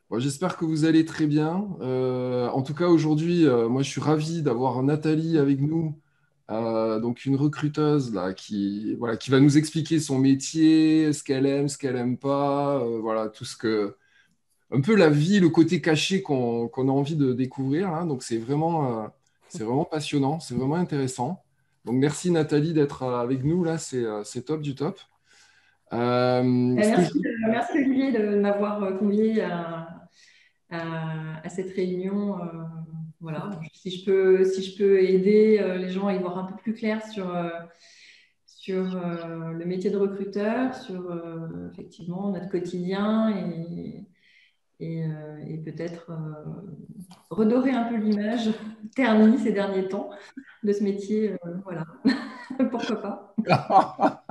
Bon, j'espère que vous allez très bien. En tout cas, aujourd'hui, moi, je suis ravi d'avoir Nathalie avec nous, donc une recruteuse là, voilà, qui va nous expliquer son métier, ce qu'elle aime pas, voilà, un peu la vie, le côté caché qu'on a envie de découvrir, hein. Donc, c'est vraiment passionnant, c'est vraiment intéressant. Donc, merci Nathalie d'être avec nous là, c'est top du top. Ce que je... Merci Olivier de m'avoir convié à cette réunion. Voilà. Si je peux aider les gens à y voir un peu plus clair sur le métier de recruteur, sur effectivement notre quotidien et peut-être redorer un peu l'image ternie ces derniers temps de ce métier. Voilà, pourquoi pas.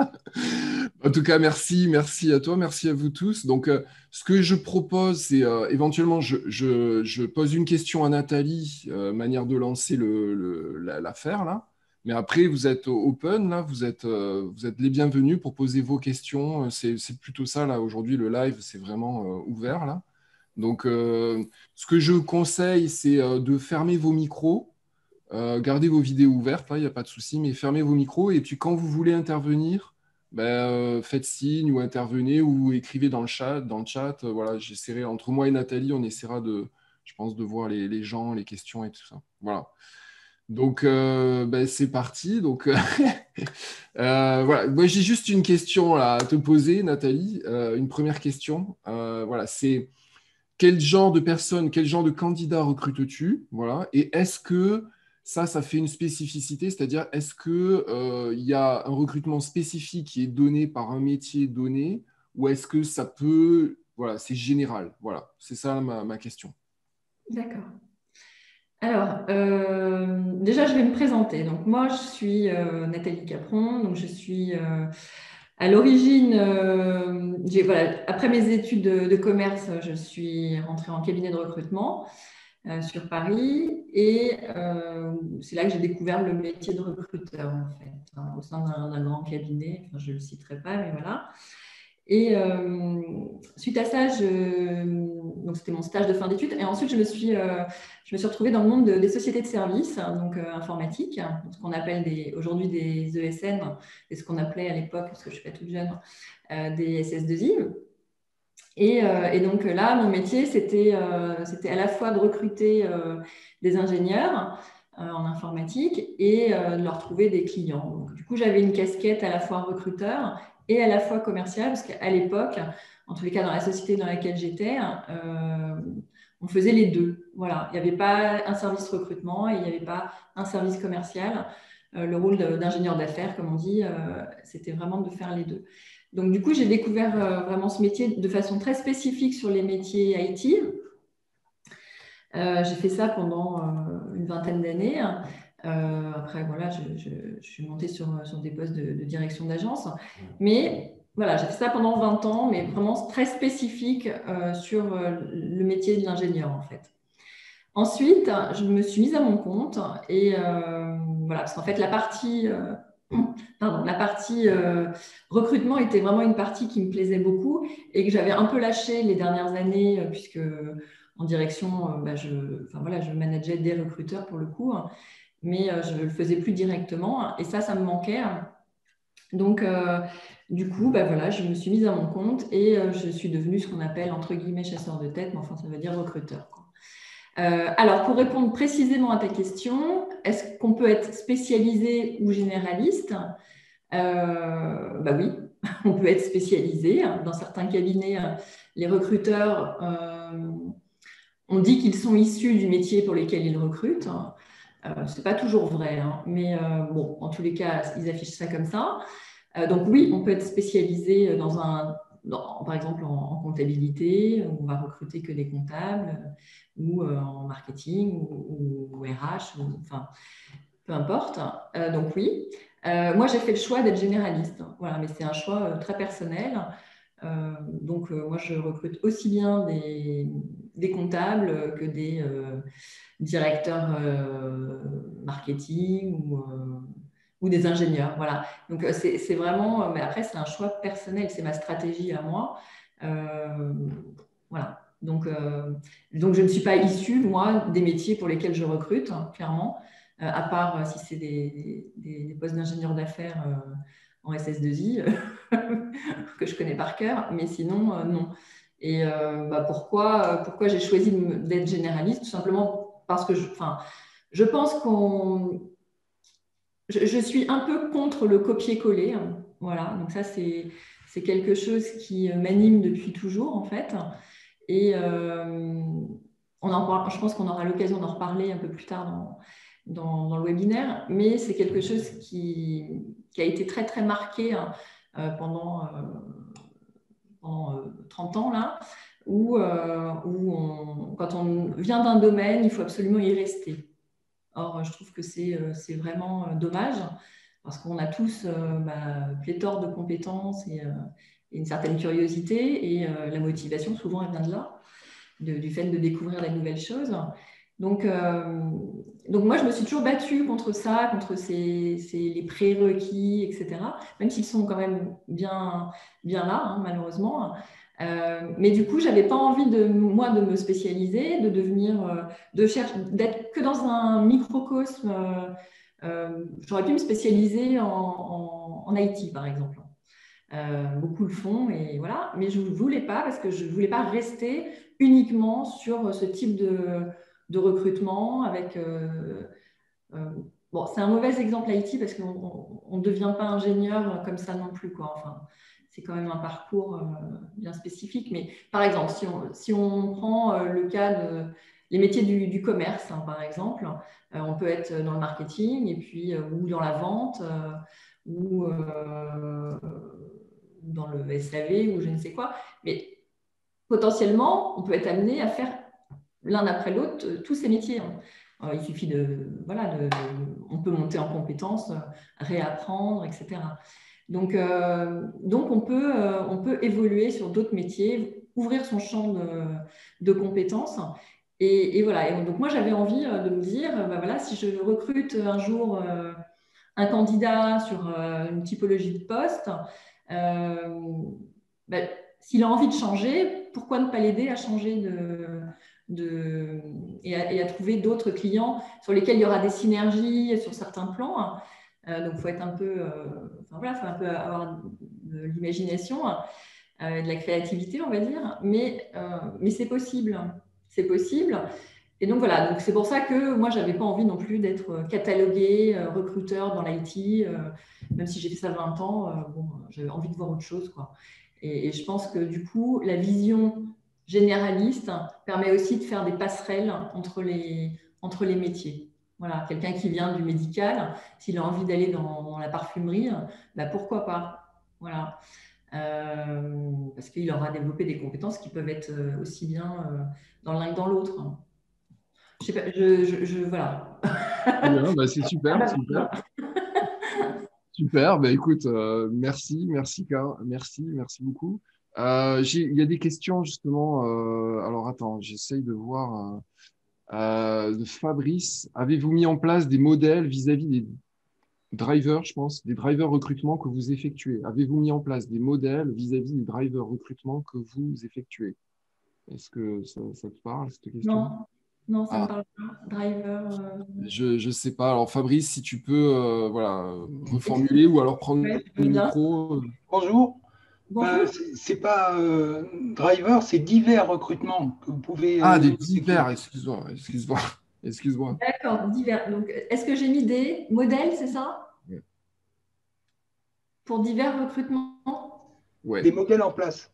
En tout cas, merci à toi, merci à vous tous. Donc, ce que je propose, c'est éventuellement, je pose une question à Nathalie, manière de lancer l'affaire là. Mais après, vous êtes open là, vous êtes les bienvenus pour poser vos questions. C'est plutôt ça là. Aujourd'hui, le live, c'est vraiment ouvert là. Donc, ce que je conseille, c'est de fermer vos micros. Gardez vos vidéos ouvertes, là, il n'y a pas de souci, mais fermez vos micros. Et puis quand vous voulez intervenir, ben, faites signe ou intervenez ou écrivez dans le chat. Voilà, j'essaierai, entre moi et Nathalie, on essaiera je pense, de voir les gens, les questions et tout ça. Voilà. Donc, ben, c'est parti. Donc, voilà. Moi, j'ai juste une question là, à te poser, Nathalie. Une première question. Voilà, c'est quel genre de personne, quel genre de candidat recrutes-tu? Voilà. Et est-ce que ça fait une spécificité, c'est-à-dire est-ce que il y a un recrutement spécifique qui est donné par un métier donné, ou est-ce que ça peut, voilà, c'est général. Voilà, c'est ça ma question. D'accord. Alors, déjà, je vais me présenter. Donc, moi, je suis Nathalie Capron. Donc, je suis à l'origine, voilà, après mes études de commerce, je suis rentrée en cabinet de recrutement sur Paris. Et c'est là que j'ai découvert le métier de recruteur, en fait, hein, au sein d'un grand cabinet. Enfin, je ne le citerai pas, mais voilà. Et suite à ça, donc c'était mon stage de fin d'études. Et ensuite, je me suis retrouvée dans le monde des sociétés de services, hein, donc informatiques, ce qu'on appelle aujourd'hui des ESN, et ce qu'on appelait à l'époque, parce que je suis pas toute jeune, des SS2I. Et donc là, mon métier, c'était à la fois de recruter des ingénieurs en informatique et de leur trouver des clients. Donc, du coup, j'avais une casquette à la fois recruteur et à la fois commerciale, parce qu'à l'époque, en tous les cas dans la société dans laquelle j'étais, on faisait les deux. Voilà, il n'y avait pas un service recrutement et il n'y avait pas un service commercial. Le rôle d'ingénieur d'affaires, comme on dit, c'était vraiment de faire les deux. Donc, du coup, j'ai découvert vraiment ce métier de façon très spécifique sur les métiers IT. J'ai fait ça pendant une vingtaine d'années. Après, voilà, je suis montée sur des postes de direction d'agence. Mais voilà, j'ai fait ça pendant 20 ans, mais vraiment très spécifique sur le métier de l'ingénieur, en fait. Ensuite, je me suis mise à mon compte et voilà, parce qu'en fait, la partie recrutement était vraiment une partie qui me plaisait beaucoup et que j'avais un peu lâché les dernières années, puisque en direction, enfin, voilà, je manageais des recruteurs pour le coup, hein, mais je ne le faisais plus directement et ça me manquait. Donc, du coup, voilà, je me suis mise à mon compte et je suis devenue ce qu'on appelle entre guillemets chasseur de tête, mais enfin, ça veut dire recruteur, quoi. Alors, pour répondre précisément à ta question, est-ce qu'on peut être spécialisé ou généraliste? Bah oui, on peut être spécialisé. Dans certains cabinets, les recruteurs, on dit qu'ils sont issus du métier pour lequel ils recrutent. Ce n'est pas toujours vrai, hein, mais bon, en tous les cas, ils affichent ça comme ça. Donc oui, on peut être spécialisé par exemple en comptabilité, où on va recruter que des comptables, ou en marketing, ou RH, enfin, peu importe. Donc oui. Moi, j'ai fait le choix d'être généraliste. Voilà, mais c'est un choix très personnel. Donc, moi, je recrute aussi bien des comptables que des directeurs marketing ou des ingénieurs. Voilà. Donc, c'est vraiment, mais après, c'est un choix personnel, c'est ma stratégie à moi. Euh, voilà. Donc, je ne suis pas issue, moi, des métiers pour lesquels je recrute, hein, clairement, à part si c'est des postes d'ingénieur d'affaires en SS2I, que je connais par cœur, mais sinon, non. Et pourquoi j'ai choisi d'être généraliste? Tout simplement parce que je pense je suis un peu contre le copier-coller, hein. Voilà, donc ça, c'est quelque chose qui m'anime depuis toujours, en fait. Et je pense qu'on aura l'occasion d'en reparler un peu plus tard dans le webinaire, mais c'est quelque chose qui a été très, très marqué, hein, pendant 30 ans, là, où quand on vient d'un domaine, il faut absolument y rester. Or, je trouve que c'est vraiment dommage parce qu'on a tous pléthore de compétences et une certaine curiosité et la motivation, souvent, elle vient de là, du fait de découvrir des nouvelles choses. Donc moi, je me suis toujours battue contre ça, contre les prérequis, etc., même s'ils sont quand même bien, bien là, hein, malheureusement. Mais du coup, je n'avais pas envie de me spécialiser, de devenir, d'être que dans un microcosme. J'aurais pu me spécialiser en IT, par exemple. Beaucoup le font, et voilà. Mais je ne voulais pas parce que je ne voulais pas rester uniquement sur ce type de recrutement avec… bon, c'est un mauvais exemple IT parce qu'on ne devient pas ingénieur comme ça non plus, quoi. Enfin, c'est quand même un parcours bien spécifique. Mais par exemple, si on prend le cas les métiers du commerce, hein, par exemple, on peut être dans le marketing et puis, ou dans la vente ou dans le SAV ou je ne sais quoi. Mais potentiellement, on peut être amené à faire l'un après l'autre tous ces métiers, hein. Il suffit on peut monter en compétences, réapprendre, etc. Donc on peut évoluer sur d'autres métiers, ouvrir son champ de compétences. Et voilà. Et donc moi, j'avais envie de me dire, voilà, si je recrute un jour un candidat sur une typologie de poste, bah, s'il a envie de changer, pourquoi ne pas l'aider à changer et à trouver d'autres clients sur lesquels il y aura des synergies sur certains plans. Donc, il faut être un peu, faut un peu avoir de l'imagination, de la créativité, on va dire, mais c'est possible. C'est possible. Et donc voilà, donc c'est pour ça que moi, je n'avais pas envie non plus d'être cataloguée, recruteur dans l'IT, même si j'ai fait ça 20 ans, bon, j'avais envie de voir autre chose, quoi. Et je pense que du coup, la vision généraliste permet aussi de faire des passerelles entre les métiers. Voilà, quelqu'un qui vient du médical, s'il a envie d'aller dans la parfumerie, pourquoi pas? Voilà. Parce qu'il aura développé des compétences qui peuvent être aussi bien dans l'un que dans l'autre. Je sais pas, voilà. Bien, bah, c'est super, super. Super, bah, écoute, merci, Car, merci beaucoup. Il y a des questions justement. Alors attends, j'essaye de voir. De Fabrice, avez-vous mis en place des modèles vis-à-vis des drivers, je pense, des drivers recrutement que vous effectuez? Avez-vous mis en place des modèles vis-à-vis des drivers recrutement que vous effectuez? Est-ce que ça te parle, cette question? Non, non, ça ne me Ah, parle pas. Driver. je sais pas. Alors Fabrice, si tu peux voilà, reformuler ou alors prendre Ouais, je le veux bien. micro. Bonjour. Bonjour. C'est pas driver, c'est divers recrutements que vous pouvez Ah, des effectuer. divers, excuse-moi, excuse-moi, excuse-moi. D'accord, divers. Donc, est-ce que j'ai mis des modèles, c'est ça? Pour divers recrutements? Ouais. Des modèles en place,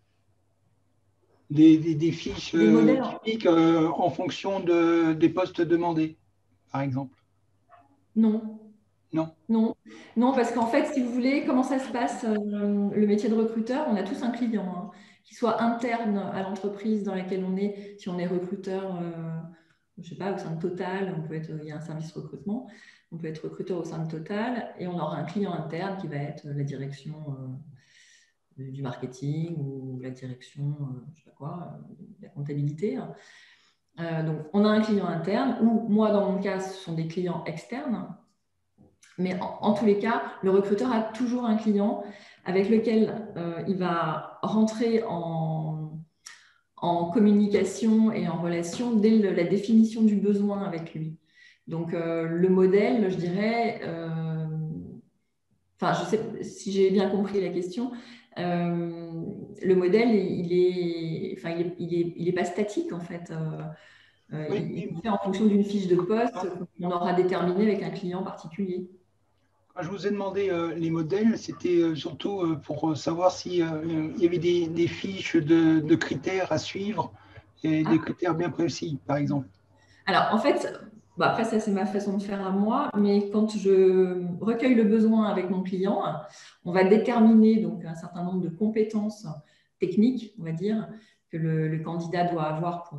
des fiches Des modèles? typiques en fonction des postes demandés, par exemple. Non. Non. Non, non, parce qu'en fait, si vous voulez, comment ça se passe, le métier de recruteur, on a tous un client, hein, qui soit interne à l'entreprise dans laquelle on est. Si on est recruteur, je ne sais pas, au sein de Total, il y a un service recrutement, on peut être recruteur au sein de Total et on aura un client interne qui va être la direction du marketing ou la direction, je ne sais pas quoi, de la comptabilité. Donc, on a un client interne ou moi, dans mon cas, ce sont des clients externes. Mais en tous les cas, le recruteur a toujours un client avec lequel il va rentrer en communication et en relation dès la définition du besoin avec lui. Donc, le modèle, je dirais, enfin, je sais si j'ai bien compris la question, le modèle, il est pas statique, en fait. Oui, Il fait en fonction d'une fiche de poste qu'on aura déterminée avec un client particulier. quand je vous ai demandé les modèles, c'était surtout pour savoir s'il y avait des fiches de critères à suivre et des critères bien précis, par exemple. Alors, en fait, après, ça, c'est ma façon de faire à moi, mais quand je recueille le besoin avec mon client, on va déterminer donc un certain nombre de compétences techniques, on va dire, que le candidat doit avoir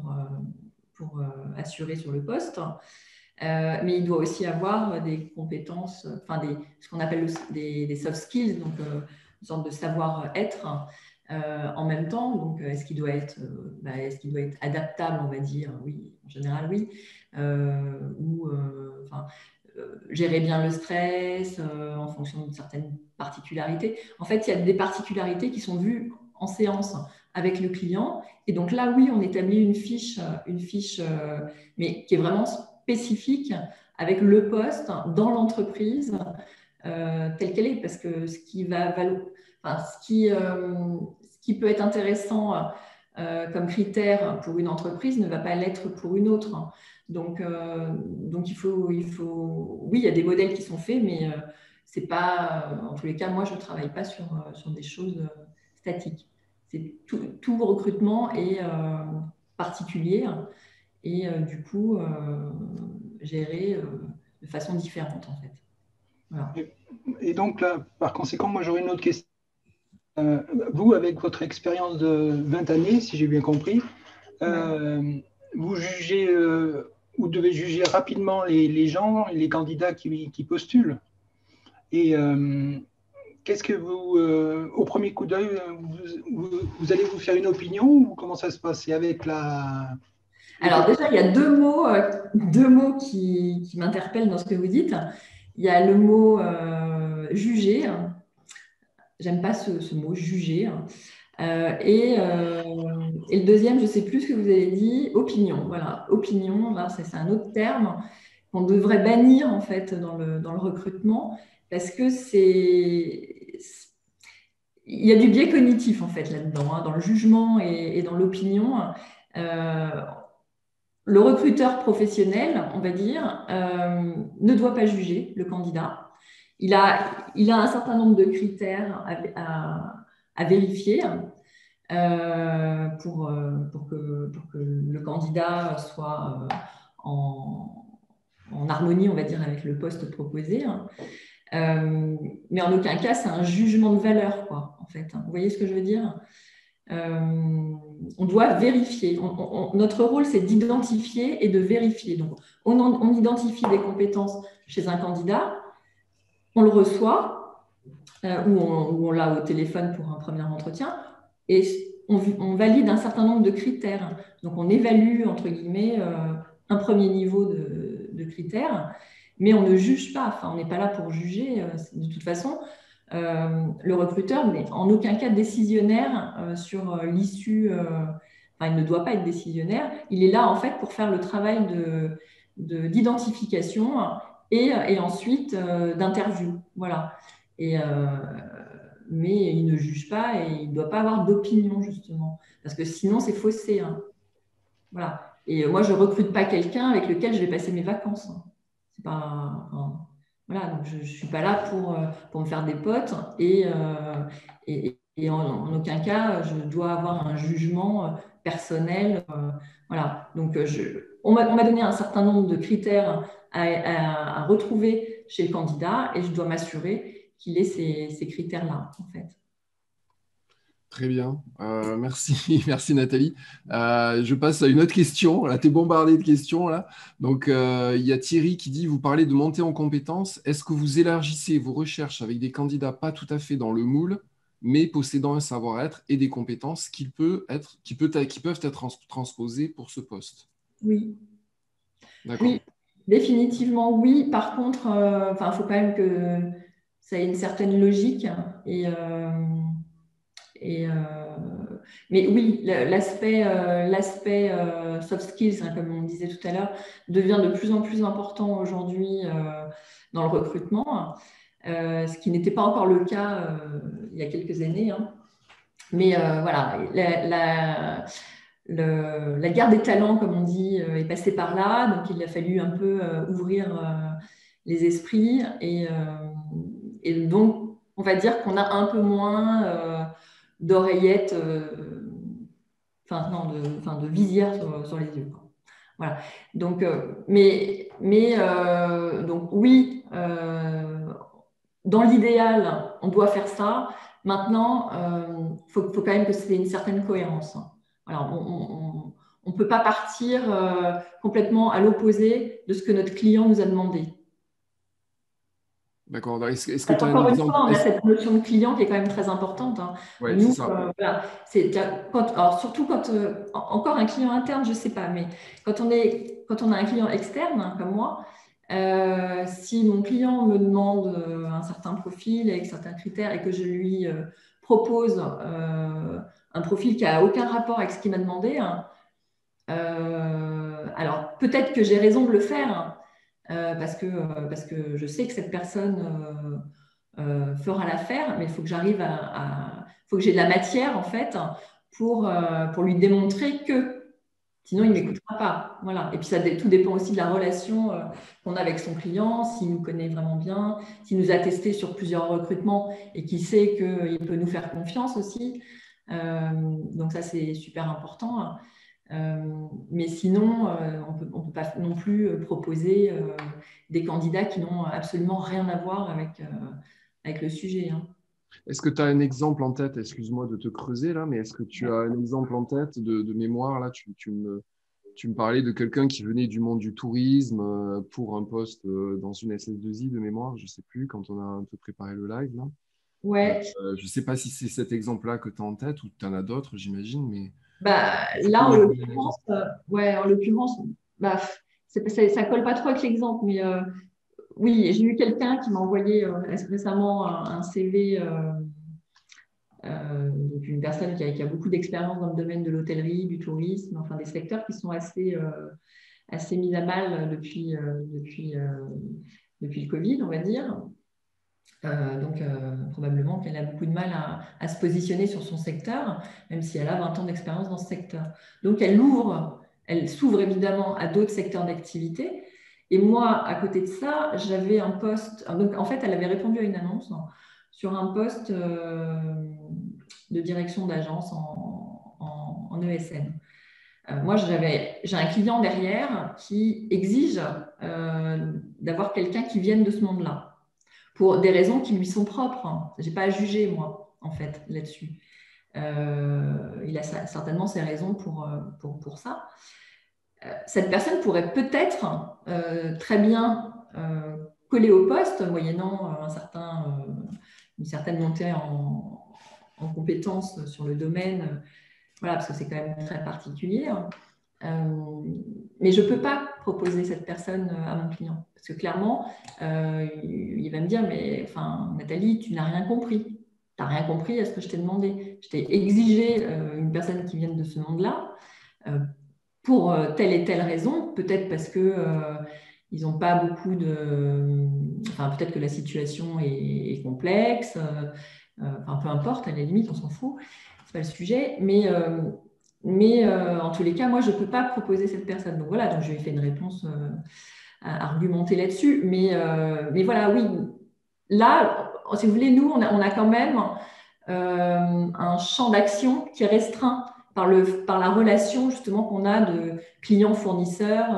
pour assurer sur le poste. Mais il doit aussi avoir des compétences, enfin ce qu'on appelle des soft skills, donc une sorte de savoir-être en même temps. Donc, est-ce qu'il doit être adaptable, on va dire? Oui, en général, oui. Gérer bien le stress en fonction de certaines particularités. En fait, il y a des particularités qui sont vues en séance avec le client. Et donc là, oui, on établit une fiche mais qui est vraiment spécifique avec le poste dans l'entreprise telle qu'elle est. Parce que ce qui peut être intéressant comme critère pour une entreprise ne va pas l'être pour une autre. Donc oui, il y a des modèles qui sont faits, mais c'est pas, en tous les cas, moi, je ne travaille pas sur des choses statiques. C'est tout recrutement est particulier et du coup géré de façon différente, en fait. Voilà. Et donc, là, par conséquent, moi, j'aurais une autre question. Vous, avec votre expérience de 20 années, si j'ai bien compris, vous jugez, vous devez juger rapidement les gens, les candidats qui postulent. Et qu'est-ce que vous, au premier coup d'œil, vous allez vous faire une opinion ou comment ça se passe? C'est avec la. Alors déjà, il y a deux mots qui m'interpellent dans ce que vous dites. Il y a le mot juger. J'aime pas ce mot juger. Et le deuxième, je ne sais plus ce que vous avez dit, opinion. Voilà, opinion, là, c'est un autre terme qu'on devrait bannir en fait dans le recrutement parce que il y a du biais cognitif en fait là-dedans, hein, dans le jugement et dans l'opinion. Euh, le recruteur professionnel, on va dire, ne doit pas juger le candidat. Il a un certain nombre de critères à vérifier pour que le candidat soit en harmonie, on va dire, avec le poste proposé. Mais en aucun cas, c'est un jugement de valeur, quoi, en fait. Vous voyez ce que je veux dire? On doit vérifier. Notre rôle, c'est d'identifier et de vérifier. Donc, on identifie des compétences chez un candidat, on le reçoit, ou on l'a au téléphone pour un premier entretien, et on valide un certain nombre de critères. Donc, on évalue, entre guillemets, un premier niveau de critères, mais on ne juge pas. Enfin, on n'est pas là pour juger. De toute façon, le recruteur n'est en aucun cas décisionnaire sur l'issue. Enfin, il ne doit pas être décisionnaire. Il est là, en fait, pour faire le travail d'identification et ensuite d'interview. Voilà. Mais il ne juge pas et il ne doit pas avoir d'opinion, justement. Parce que sinon, c'est faussé. Hein. Voilà. Et moi, je ne recrute pas quelqu'un avec lequel je vais passer mes vacances. C'est pas... Voilà, donc je ne suis pas là pour me faire des potes et en aucun cas, je dois avoir un jugement personnel. Voilà, donc on m'a donné un certain nombre de critères à retrouver chez le candidat et je dois m'assurer qu'il ait ces critères-là, en fait. Très bien. Merci, merci Nathalie. Je passe à une autre question. Là, tu es bombardé de questions. Là. Donc, il y a Thierry qui dit, vous parlez de montée en compétences. Est-ce que vous élargissez vos recherches avec des candidats pas tout à fait dans le moule, mais possédant un savoir-être et des compétences qui peuvent être transposées pour ce poste? Oui. D'accord. Oui, définitivement oui. Par contre, il faut quand même que ça ait une certaine logique et Mais oui, l'aspect soft skills, hein, comme on disait tout à l'heure, devient de plus en plus important aujourd'hui dans le recrutement, ce qui n'était pas encore le cas il y a quelques années. Hein. Mais voilà, la guerre des talents, comme on dit, est passée par là. Donc, il a fallu un peu ouvrir les esprits. Et donc, on va dire qu'on a un peu moins d'oreillettes, de visière sur les yeux. Quoi. Voilà. Donc, donc oui, dans l'idéal, on doit faire ça. Maintenant, faut quand même que c'est une certaine cohérence. Voilà, on ne peut pas partir complètement à l'opposé de ce que notre client nous a demandé. D'accord. Est-ce que tu as un Encore une exemple? fois, on a cette notion de client qui est quand même très importante. Hein. Ouais, Nous, c'est ça. voilà, alors surtout quand encore un client interne, je ne sais pas, mais quand on a un client externe, hein, comme moi, si mon client me demande un certain profil avec certains critères et que je lui propose un profil qui n'a aucun rapport avec ce qu'il m'a demandé, hein, alors peut-être que j'ai raison de le faire, hein, parce que je sais que cette personne fera l'affaire, mais il faut que j'arrive faut que j'ai de la matière en fait pour lui démontrer que sinon il ne m'écoutera pas. Voilà. Et puis tout dépend aussi de la relation qu'on a avec son client, s'il nous connaît vraiment bien, s'il nous a testé sur plusieurs recrutements et qu'il sait qu'il peut nous faire confiance aussi. Donc ça c'est super important. Mais sinon, on ne peut pas non plus proposer des candidats qui n'ont absolument rien à voir avec le sujet. Hein. Est-ce que tu as un exemple en tête? Excuse-moi de te creuser là, mais est-ce que tu as un exemple en tête de mémoire là? Tu me parlais de quelqu'un qui venait du monde du tourisme pour un poste dans une SS2I de mémoire, je ne sais plus, quand on a un peu préparé le live là. Ouais. Je ne sais pas si c'est cet exemple-là que tu as en tête ou tu en as d'autres, j'imagine, mais Là, en l'occurrence, bah, ça colle pas trop avec l'exemple, mais oui, j'ai eu quelqu'un qui m'a envoyé récemment un CV, donc une personne qui a beaucoup d'expérience dans le domaine de l'hôtellerie, du tourisme, enfin des secteurs qui sont assez mis à mal depuis le Covid, on va dire. Donc, probablement qu'elle a beaucoup de mal à se positionner sur son secteur, même si elle a 20 ans d'expérience dans ce secteur. Donc, elle s'ouvre évidemment à d'autres secteurs d'activité. Et moi, à côté de ça, j'avais un poste. Donc, en fait, elle avait répondu à une annonce sur un poste de direction d'agence en ESN. Moi, j'ai un client derrière qui exige d'avoir quelqu'un qui vienne de ce monde-là pour des raisons qui lui sont propres. Je n'ai pas à juger, moi, en fait, là-dessus. Il a certainement ses raisons pour ça. Cette personne pourrait peut-être très bien coller au poste, moyennant une certaine montée en compétences sur le domaine, voilà, parce que c'est quand même très particulier. Mais je ne peux pas proposer cette personne à mon client. Parce que clairement, il va me dire, mais enfin, Nathalie, tu n'as rien compris. Tu n'as rien compris à ce que je t'ai demandé. Je t'ai exigé une personne qui vienne de ce monde-là pour telle et telle raison. Peut-être parce que ils n'ont pas beaucoup de... Enfin, peut-être que la situation est complexe. Enfin, peu importe, à la limite, on s'en fout. Ce n'est pas le sujet. Mais en tous les cas, moi, je ne peux pas proposer cette personne. Donc voilà, donc je lui ai fait une réponse argumentée là-dessus. Mais voilà, oui. Là, si vous voulez, nous, on a quand même un champ d'action qui est restreint par la relation justement qu'on a de clients-fournisseurs,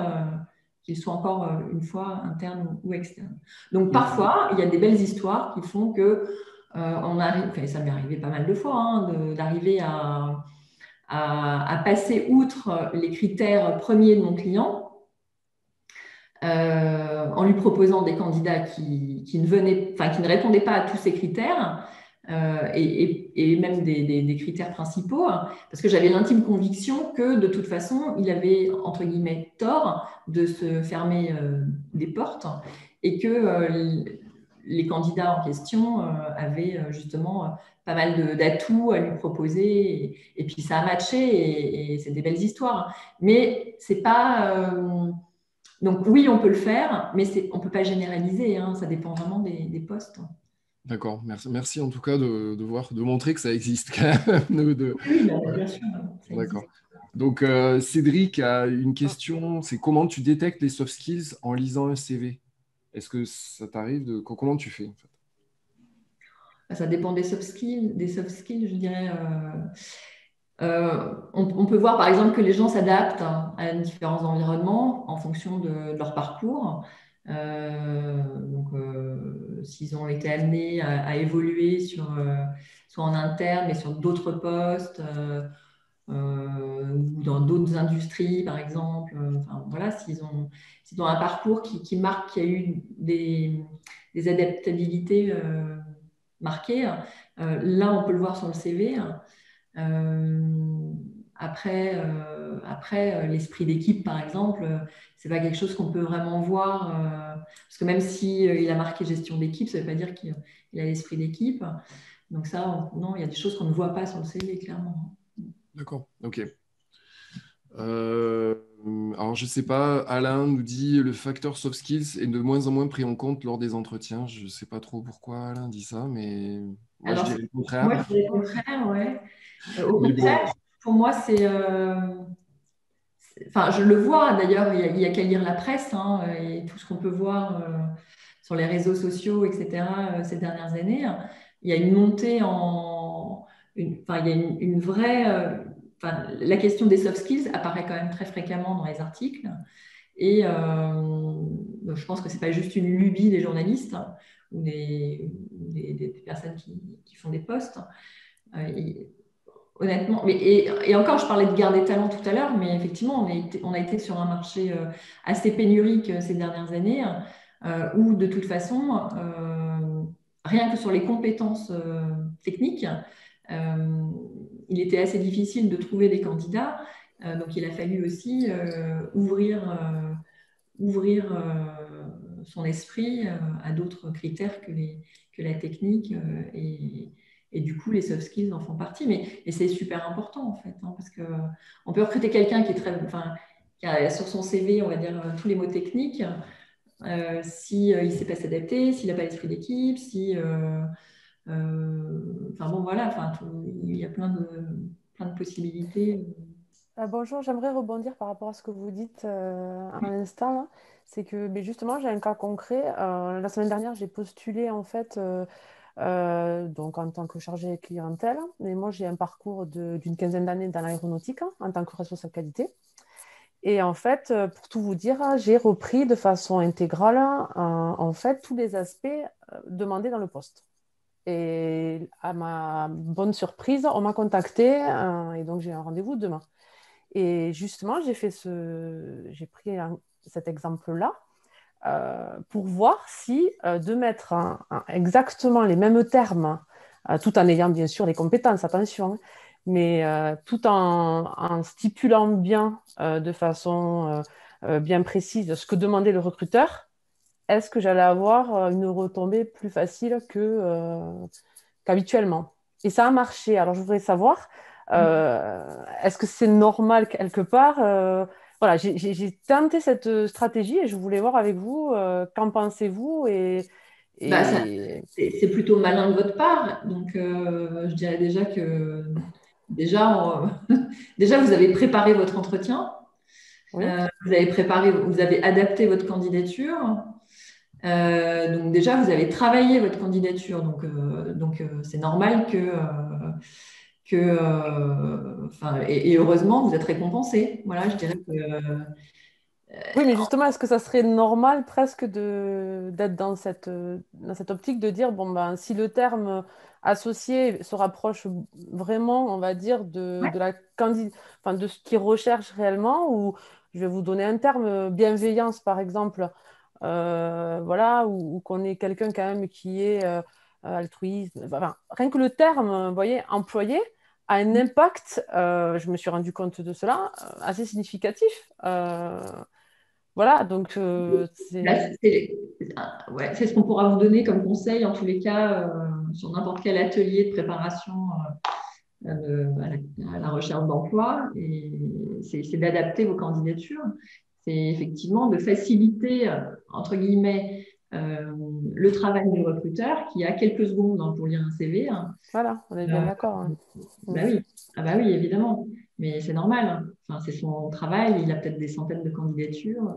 qu'ils soient encore une fois internes ou externes. Donc parfois, il y a des belles histoires qui font que on arrive, enfin, ça m'est arrivé pas mal de fois, hein, d'arriver à passer outre les critères premiers de mon client en lui proposant des candidats qui ne répondaient pas à tous ces critères et même des critères principaux, parce que j'avais l'intime conviction que de toute façon, il avait, entre guillemets, tort de se fermer des portes et que les candidats en question avaient justement pas mal d'atouts à lui proposer. Et puis, ça a matché et c'est des belles histoires. Mais c'est pas... donc, oui, on peut le faire, mais on ne peut pas généraliser. Hein, ça dépend vraiment des postes. D'accord, merci en tout cas de montrer que ça existe quand même. Oui, bien sûr, ça D'accord. existe. Donc, Cédric a une question, c'est comment tu détectes les soft skills en lisant un CV? Est-ce que ça t'arrive de... Comment tu fais en fait? Ça dépend des soft skills, je dirais. On peut voir par exemple que les gens s'adaptent à différents environnements en fonction de leur parcours. S'ils ont été amenés à évoluer soit en interne, mais sur d'autres postes ou dans d'autres industries, par exemple. Enfin, voilà, s'ils ont un parcours qui marque qu'il y a eu des adaptabilités marquées, là, on peut le voir sur le CV. Après, l'esprit d'équipe, par exemple, c'est pas quelque chose qu'on peut vraiment voir parce que même si il a marqué gestion d'équipe, ça veut pas dire qu'il a l'esprit d'équipe. Donc ça, non, il y a des choses qu'on ne voit pas sur le CV, clairement. D'accord, ok. Alors, je sais pas, Alain nous dit le facteur soft skills est de moins en moins pris en compte lors des entretiens. Je sais pas trop pourquoi Alain dit ça, mais moi, je Alors, dirais le moi, contraire. je dirais le contraire, ouais. Au Mais bon, contraire, pour moi, enfin, je le vois d'ailleurs, il y a qu'à lire la presse hein, et tout ce qu'on peut voir sur les réseaux sociaux, etc., ces dernières années. Il y a une montée enfin, il y a une vraie. Enfin, la question des soft skills apparaît quand même très fréquemment dans les articles. Et je pense que ce n'est pas juste une lubie des journalistes hein, ou des personnes qui font des posts. Euh, Honnêtement, et encore, je parlais de guerre des talents tout à l'heure, mais effectivement, on a été sur un marché assez pénurique ces dernières années, où de toute façon, rien que sur les compétences techniques, euh, il était assez difficile de trouver des candidats. Donc, il a fallu aussi ouvrir son esprit à d'autres critères que la technique et du coup, les soft skills en font partie. Mais c'est super important, en fait, hein, parce qu'on peut recruter quelqu'un qui est enfin, qui a sur son CV, on va dire, tous les mots techniques, si il ne sait pas s'adapter, s'il n'a pas l'esprit d'équipe, enfin bon, voilà, enfin, il y a plein de possibilités. Bonjour, j'aimerais rebondir par rapport à ce que vous dites à l'instant, là. C'est que justement, j'ai un cas concret. La semaine dernière, j'ai postulé en fait donc en tant que chargée clientèle. Mais moi, j'ai un parcours d'une quinzaine d'années dans l'aéronautique hein, en tant que responsable qualité. Et en fait, pour tout vous dire, j'ai repris de façon intégrale en fait tous les aspects demandés dans le poste. Et à ma bonne surprise, on m'a contacté et donc j'ai un rendez-vous demain. Et justement, j'ai pris cet exemple-là pour voir si de mettre exactement les mêmes termes, tout en ayant bien sûr les compétences, attention, hein, mais tout en stipulant bien de façon bien précise ce que demandait le recruteur, est-ce que j'allais avoir une retombée plus facile qu'habituellement? Et ça a marché. Alors, je voudrais savoir, est-ce que c'est normal quelque part voilà, j'ai tenté cette stratégie et je voulais voir avec vous, qu'en pensez-vous Bah, et... c'est plutôt malin de votre part. Donc, je dirais déjà que déjà, vous avez préparé votre entretien, Oui, vous avez adapté votre candidature. Donc déjà, vous avez travaillé votre candidature. Donc c'est normal enfin, et heureusement, vous êtes récompensé. Voilà, je dirais que oui, mais justement, est-ce que ça serait normal presque d'être dans cette optique de dire, bon, ben, si le terme associé se rapproche vraiment, on va dire, enfin, de ce qu'ils recherchent réellement, ou je vais vous donner un terme, bienveillance, par exemple, voilà, ou qu'on ait quelqu'un quand même qui est altruiste. Enfin, rien que le terme, vous voyez, employé, a un impact, je me suis rendu compte de cela, assez significatif. Voilà, donc Là, ouais, c'est ce qu'on pourra vous donner comme conseil, en tous les cas, sur n'importe quel atelier de préparation à la recherche d'emploi. Et c'est d'adapter vos candidatures. C'est effectivement de faciliter, entre guillemets, le travail du recruteur qui a quelques secondes pour lire un CV. voilà, on est bien d'accord. Hein. Bah oui. Ah bah oui, évidemment. Mais c'est normal. Enfin, c'est son travail. Il a peut-être des centaines de candidatures.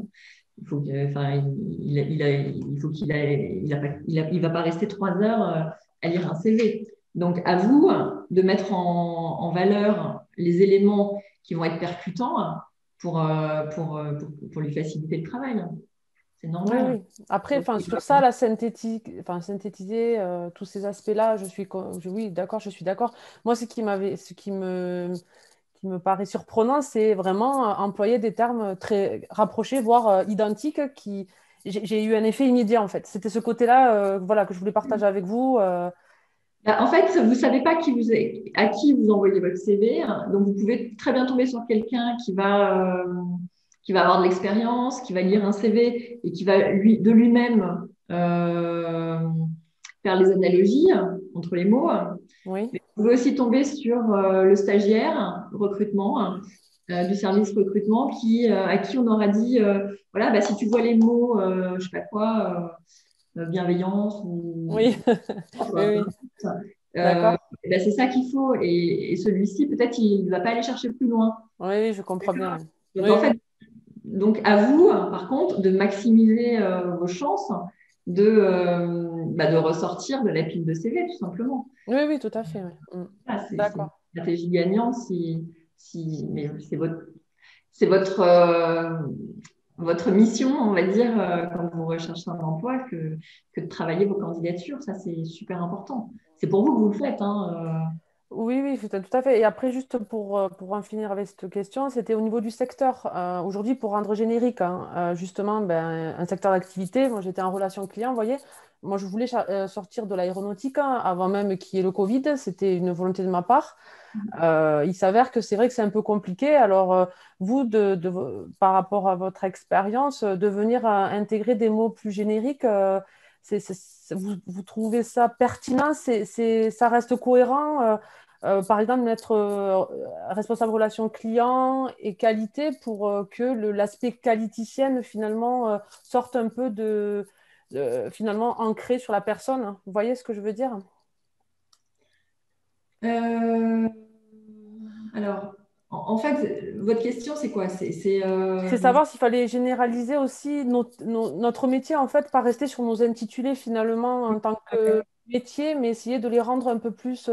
Il faut enfin, il faut il va pas rester 3 heures à lire un CV. Donc, à vous de mettre en valeur les éléments qui vont être percutants pour lui faciliter le travail. C'est Oui, normal. oui. Après, sur ça, la synthétiser tous ces aspects-là, oui, d'accord, je suis d'accord. Moi, ce qui me paraît surprenant, c'est vraiment employer des termes très rapprochés, voire identiques, j'ai eu un effet immédiat, en fait. C'était ce côté-là, voilà, que je voulais partager avec vous. Bah, en fait, vous ne savez pas à qui vous envoyez votre CV, hein. Donc vous pouvez très bien tomber sur quelqu'un qui va avoir de l'expérience, qui va lire un CV et qui va de lui-même faire les analogies entre les mots. Oui, Mais vous pouvez aussi tomber sur le stagiaire recrutement du service recrutement à qui on aura dit, voilà, bah, si tu vois les mots, je ne sais pas quoi, bienveillance ou oui, oui, quoi, peu oui, importe. d'accord. Ben, c'est ça qu'il faut. Et celui-ci, peut-être, il ne va pas aller chercher plus loin. Oui, oui, je comprends bien. Donc, Oui, en oui, fait, donc à vous, par contre, de maximiser vos chances de ressortir de la pile de CV, tout simplement. oui, oui, tout à fait. Oui. Voilà, c'est une D'accord. stratégie gagnante mais c'est votre mission, on va dire, quand vous recherchez un emploi, que de travailler vos candidatures. Ça, c'est super important. C'est pour vous que vous le faites, hein. Oui, oui, tout à fait. Et après, juste pour en finir avec cette question, c'était au niveau du secteur. Aujourd'hui, pour rendre générique, hein, justement, ben, un secteur d'activité, moi j'étais en relation client, vous voyez, moi je voulais sortir de l'aéronautique hein, avant même qu'il y ait le Covid, c'était une volonté de ma part. Il s'avère que c'est vrai que c'est un peu compliqué. Alors, vous, par rapport à votre expérience, de venir intégrer des mots plus génériques, vous trouvez ça pertinent? Ça reste cohérent? Par exemple, mettre responsable relation client et qualité pour que l'aspect qualiticienne, finalement, sorte un peu finalement, ancré sur la personne. Vous voyez ce que je veux dire? Euh, alors, en fait, votre question, c'est quoi? C'est savoir s'il fallait généraliser aussi notre métier, en fait, pas rester sur nos intitulés finalement en tant que métier, mais essayer de les rendre un peu plus,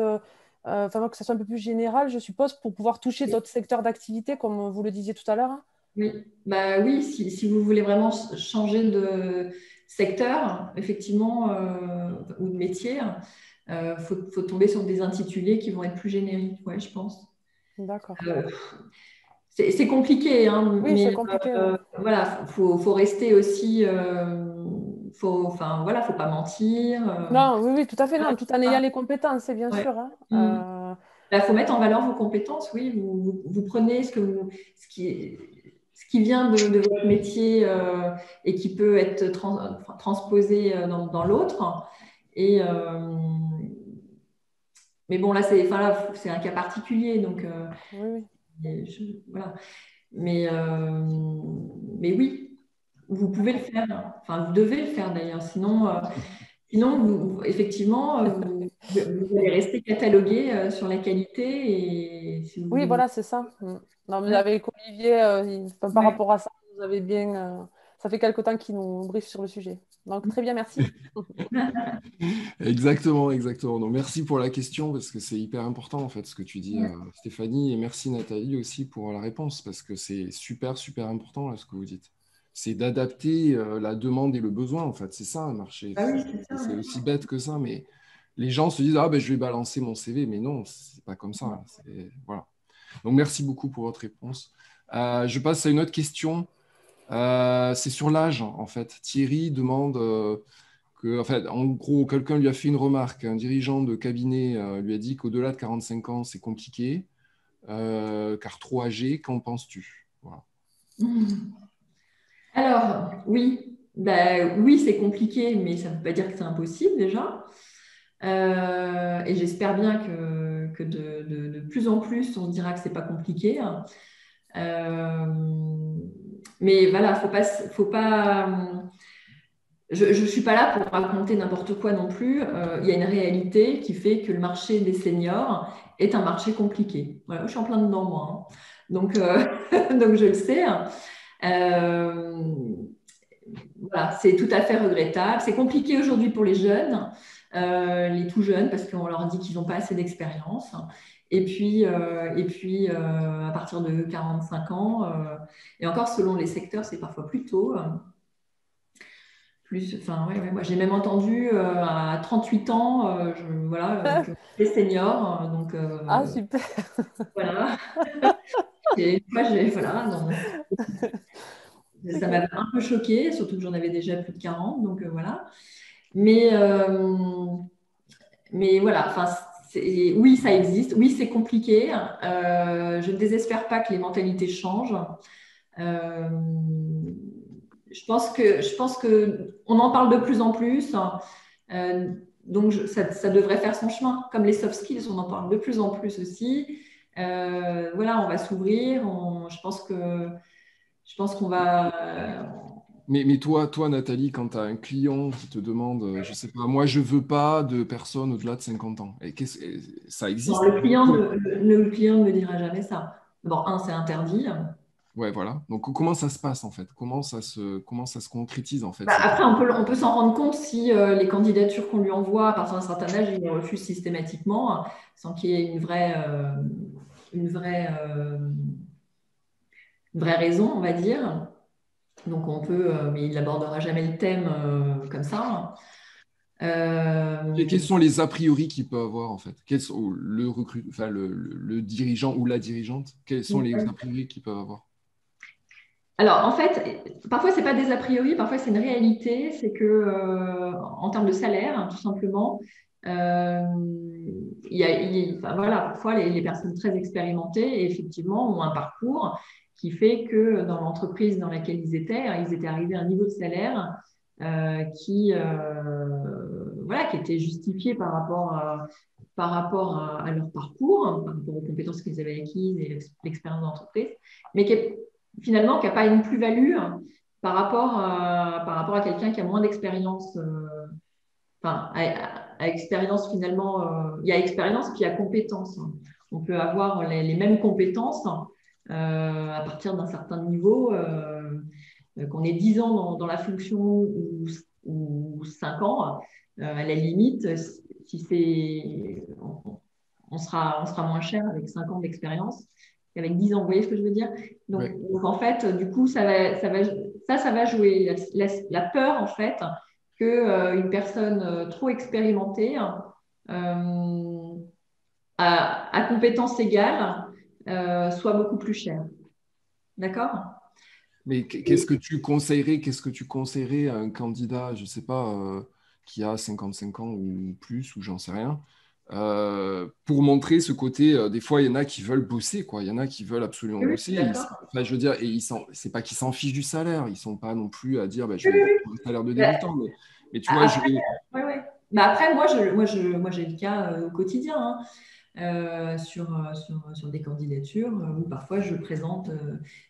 enfin, que ça soit un peu plus général, je suppose, pour pouvoir toucher d'autres secteurs d'activité, comme vous le disiez tout à l'heure. Hein. Oui, bah oui, si vous voulez vraiment changer de secteur, effectivement, ou de métier, faut tomber sur des intitulés qui vont être plus génériques, ouais, je pense. D'accord. Euh, c'est compliqué, hein, Oui, c'est mais compliqué. Oui. voilà, faut rester aussi, enfin voilà, faut pas mentir. Non, oui, oui, tout à fait, non, tout en ayant Voilà. les compétences, c'est bien Ouais. sûr. Hein. Mm. Bah, faut mettre en valeur vos compétences, oui. Vous prenez ce qui vient de votre métier et qui peut être transposé dans l'autre. Et, mais bon, là, enfin, là, c'est un cas particulier, donc Oui, oui. voilà. Mais, oui, vous pouvez le faire. Enfin, vous devez le faire d'ailleurs. Sinon, effectivement, vous allez rester catalogué sur la qualité et si vous Oui, voulez. voilà, c'est ça. Non, mais Ouais, avec Olivier, enfin, par ouais. rapport à ça, vous avez bien. Ça fait quelque temps qu'il nous briefe sur le sujet. Donc, très bien, merci. Exactement, exactement. Donc, merci pour la question parce que c'est hyper important en fait ce que tu dis, Stéphanie, et merci Nathalie aussi pour la réponse parce que c'est super, super important là, ce que vous dites. C'est d'adapter la demande et le besoin en fait. C'est ça un marché. Ah oui, c'est ça. C'est aussi bête que ça, mais les gens se disent ah ben je vais balancer mon CV, mais non, c'est pas comme ça. Voilà. Donc merci beaucoup pour votre réponse. Je passe à une autre question. C'est sur l'âge en fait. Thierry demande en fait, en gros, quelqu'un lui a fait une remarque. Un dirigeant de cabinet lui a dit qu'au-delà de 45 ans, c'est compliqué, car trop âgé. Qu'en penses-tu? Voilà. Alors, Oui. Ben, oui, c'est compliqué, mais ça ne veut pas dire que c'est impossible déjà. Et j'espère bien que de plus en plus, on se dira que c'est pas compliqué. Euh, mais voilà, faut pas. Je ne suis pas là pour raconter n'importe quoi non plus. Il y a une réalité qui fait que le marché des seniors est un marché compliqué. Voilà, je suis en plein dedans, moi. Hein. Donc, donc, je le sais. Euh, voilà, c'est tout à fait regrettable. C'est compliqué aujourd'hui pour les tout jeunes, parce qu'on leur dit qu'ils n'ont pas assez d'expérience. À partir de 45 ans, et encore selon les secteurs, c'est parfois plus tôt. Enfin, moi j'ai même entendu à 38 ans, voilà, que les seniors, Ah, super. voilà. Et moi, voilà, ça m'avait un peu choquée, surtout que j'en avais déjà plus de 40, donc voilà. Mais, euh, mais voilà, enfin, oui, ça existe, oui, c'est compliqué. Je ne désespère pas que les mentalités changent. Euh, je pense que on en parle de plus en plus. Donc, ça devrait faire son chemin. Comme les soft skills, on en parle de plus en plus aussi. Voilà, on va s'ouvrir. Je pense qu'on va. Mais toi, Nathalie, quand tu as un client qui te demande, je sais pas, moi, je veux pas de personnes au-delà de 50 ans. Ça Non, existe? le client ne me dira jamais ça. Bon, c'est interdit. Ouais, voilà. Donc, comment ça se passe, en fait? Comment ça se concrétise, en fait, Bah, cette... après, on peut s'en rendre compte si les candidatures qu'on lui envoie à partir d'un certain âge, il les refuse systématiquement, sans qu'il y ait une vraie, une vraie raison, on va dire. Donc on peut, mais il n'abordera jamais le thème comme ça. Quels sont les a priori qu'il peut avoir, en fait? Quels sont enfin, le dirigeant ou la dirigeante? Quels sont les a priori qu'ils peuvent avoir? Alors, en fait, parfois, ce n'est pas des a priori, parfois, c'est une réalité. C'est que, en termes de salaire, hein, tout simplement, euh, enfin, voilà, parfois, les personnes très expérimentées, effectivement, ont un parcours qui fait que dans l'entreprise dans laquelle ils étaient arrivés à un niveau de salaire voilà, qui était justifié par rapport à leur parcours, hein, par rapport aux compétences qu'ils avaient acquises et l'expérience d'entreprise, mais finalement, qui n'a pas une plus-value par rapport à quelqu'un qui a moins d'expérience. Enfin, à expérience, finalement, il y a expérience, puis il y a compétence. On peut avoir les mêmes compétences à partir d'un certain niveau, qu'on ait 10 ans dans la fonction ou 5 ans. À la limite, si c'est, on sera moins cher avec 5 ans d'expérience qu'avec 10 ans. Vous voyez ce que je veux dire? Ouais. Donc, en fait, du coup, ça va jouer. La peur, en fait, que une personne trop expérimentée à compétences égales soit beaucoup plus chère. D'accord? Mais qu'est-ce que tu conseillerais à un candidat, je sais pas, qui a 55 ans ou plus, ou j'en sais rien, pour montrer ce côté, des fois, il y en a qui veulent bosser, quoi. Il y en a qui veulent absolument Oui, bosser. d'accord. Enfin, je veux dire, c'est pas qu'ils s'en fichent du salaire, ils sont pas non plus à dire, bah, je Oui, vais oui, prendre un salaire de oui. débutant, mais tu vois, Après, ouais, ouais. Mais après, moi, j'ai le cas au quotidien. Hein. Sur des candidatures où parfois je présente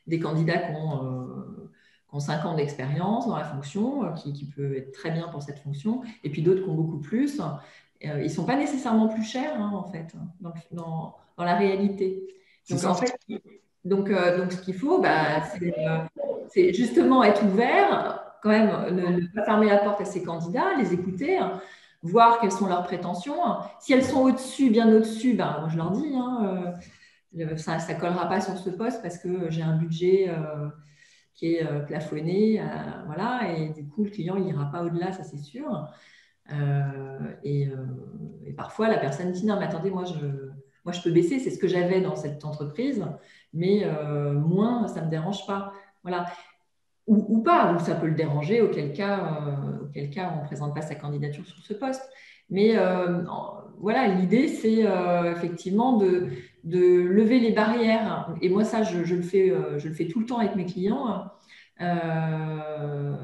des candidats qui ont 5 ans d'expérience dans la fonction, qui peut être très bien pour cette fonction, et puis d'autres qui ont beaucoup plus. Ils ne sont pas nécessairement plus chers, hein, en fait, dans la réalité. c'est Donc, ça. en fait, donc ce qu'il faut, bah, c'est justement être ouvert, quand même, ne pas fermer la porte à ces candidats, les écouter, hein, voir quelles sont leurs prétentions. Si elles sont au-dessus, bien au-dessus, ben, moi je leur dis, hein, ça ne collera pas sur ce poste parce que j'ai un budget qui est plafonné, voilà, et du coup le client il n'ira pas au-delà, ça c'est sûr. Et parfois la personne dit non, mais attendez, moi je peux baisser, c'est ce que j'avais dans cette entreprise, mais moins, ça ne me dérange pas. Voilà. Ou pas, ou ça peut le déranger, auquel cas on ne présente pas sa candidature sur ce poste. Mais voilà, l'idée, c'est effectivement de lever les barrières. Et moi, ça, je le fais tout le temps avec mes clients. Enfin,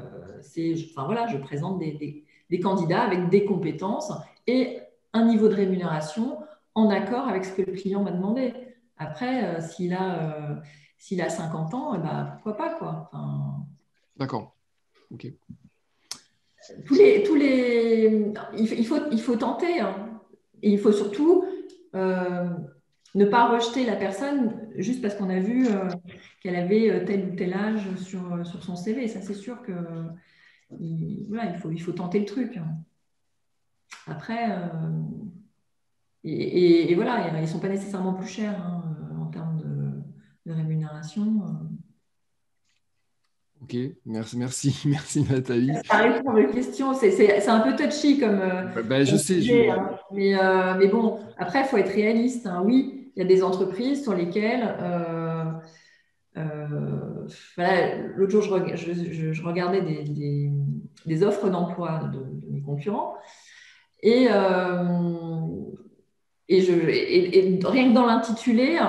voilà, je présente des candidats avec des compétences et un niveau de rémunération en accord avec ce que le client m'a demandé. Après, s'il a 50 ans, pourquoi pas, quoi. Enfin, D'accord. Ok. il faut tenter, hein. Et il faut surtout ne pas rejeter la personne juste parce qu'on a vu qu'elle avait tel ou tel âge sur son CV. Ça, c'est sûr que voilà, il faut tenter le truc, hein. Après, et voilà, ils ne sont pas nécessairement plus chers, hein, en termes de rémunération. Ok, merci Nathalie. Ça répond à votre question. C'est un peu touchy Je comme sais, sujet, hein. Mais bon, après, il faut être réaliste, hein. Oui, il y a des entreprises sur lesquelles voilà, l'autre jour, je regardais des offres d'emploi de mes concurrents et, rien que dans l'intitulé,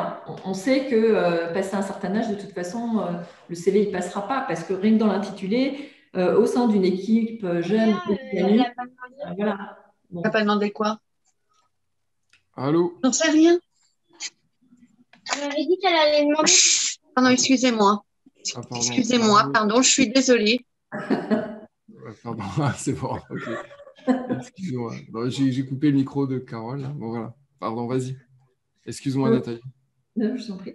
on sait que passé un certain âge, de toute façon, le CV ne passera pas parce que rien que dans l'intitulé, au sein d'une équipe jeune et dynamique, voilà. Bon. T'as pas demandé quoi? Allô? J'en sais rien. Elle m'avait dit qu'elle allait demander. Pardon, excusez-moi. Ah, pardon. Excusez-moi, pardon, je suis désolée. Pardon, c'est bon, ok. Excuse-moi. J'ai coupé le micro de Carole, là. Bon, voilà. Pardon, vas-y. Excuse-moi, Nathalie. Non, je t'en prie.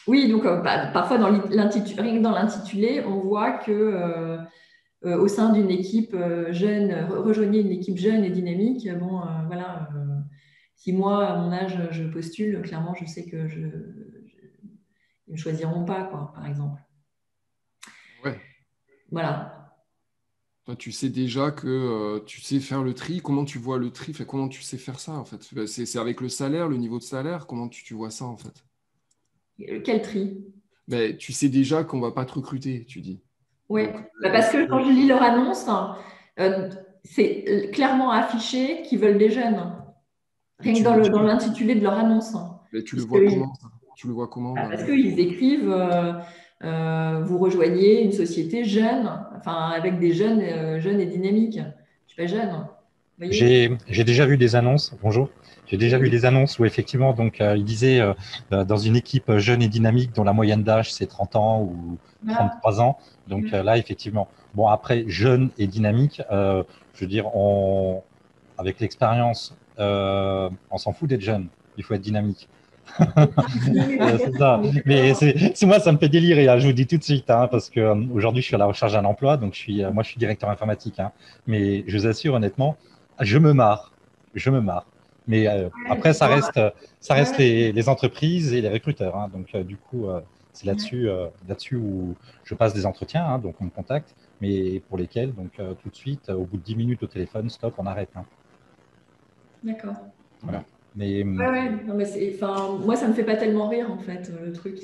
Oui, donc parfois rien que dans l'intitulé, on voit que au sein d'une équipe jeune, rejoignez une équipe jeune et dynamique. Bon, voilà. Si moi, à mon âge, je postule, clairement, je sais que ils ne me choisiront pas, quoi, par exemple. Ouais. Voilà. Toi, tu sais déjà que tu sais faire le tri. Comment tu vois le tri? Enfin, comment tu sais faire ça, en fait? C'est avec le salaire, le niveau de salaire? Comment tu vois ça, en fait? Quel tri? Tu sais déjà qu'on ne va pas te recruter, tu dis. Oui, Donc, parce que quand je lis leur annonce, c'est clairement affiché qu'ils veulent des jeunes. Rien que dans l'intitulé de leur annonce. Mais tu le vois comment, ça? Tu le vois comment? Parce qu'ils écrivent vous rejoignez une société jeune, enfin avec des jeunes, jeunes et dynamiques. Je ne suis pas jeune. Vous voyez? J'ai déjà vu des annonces. Bonjour. J'ai déjà vu des annonces où effectivement, donc, il disait dans une équipe jeune et dynamique dont la moyenne d'âge c'est 30 ans ou 33 ans. Donc là, effectivement. Bon, après, jeune et dynamique, je veux dire, avec l'expérience, on s'en fout d'être jeune. Il faut être dynamique. C'est ça. Mais moi, ça me fait délirer, hein, je vous dis tout de suite, hein, parce que aujourd'hui, je suis à la recherche d'un emploi, donc moi, je suis directeur informatique, hein, mais je vous assure honnêtement, je me marre, Mais après, ça reste les entreprises et les recruteurs, hein, donc du coup, c'est là-dessus où je passe des entretiens, hein, donc on me contacte, mais pour lesquels, donc tout de suite, au bout de 10 minutes au téléphone, stop, on arrête, hein. D'accord. Voilà. Mais, non, mais moi, ça ne me fait pas tellement rire, en fait, le truc.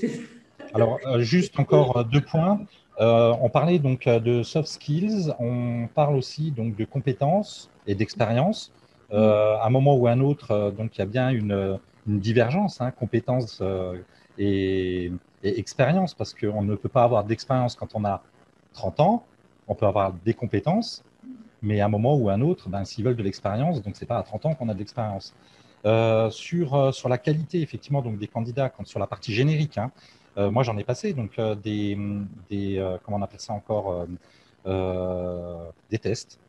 Alors, juste encore 2 points. On parlait donc de soft skills, on parle aussi donc de compétences et d'expérience. À un moment ou à un autre, donc il y a bien une divergence, hein, compétences et expérience, parce qu'on ne peut pas avoir d'expérience quand on a 30 ans, on peut avoir des compétences, mais à un moment ou à un autre, s'ils veulent de l'expérience, donc ce n'est pas à 30 ans qu'on a de l'expérience. Sur la qualité, effectivement, donc des candidats, sur la partie générique, hein, moi, j'en ai passé donc comment on appelle ça encore, des tests,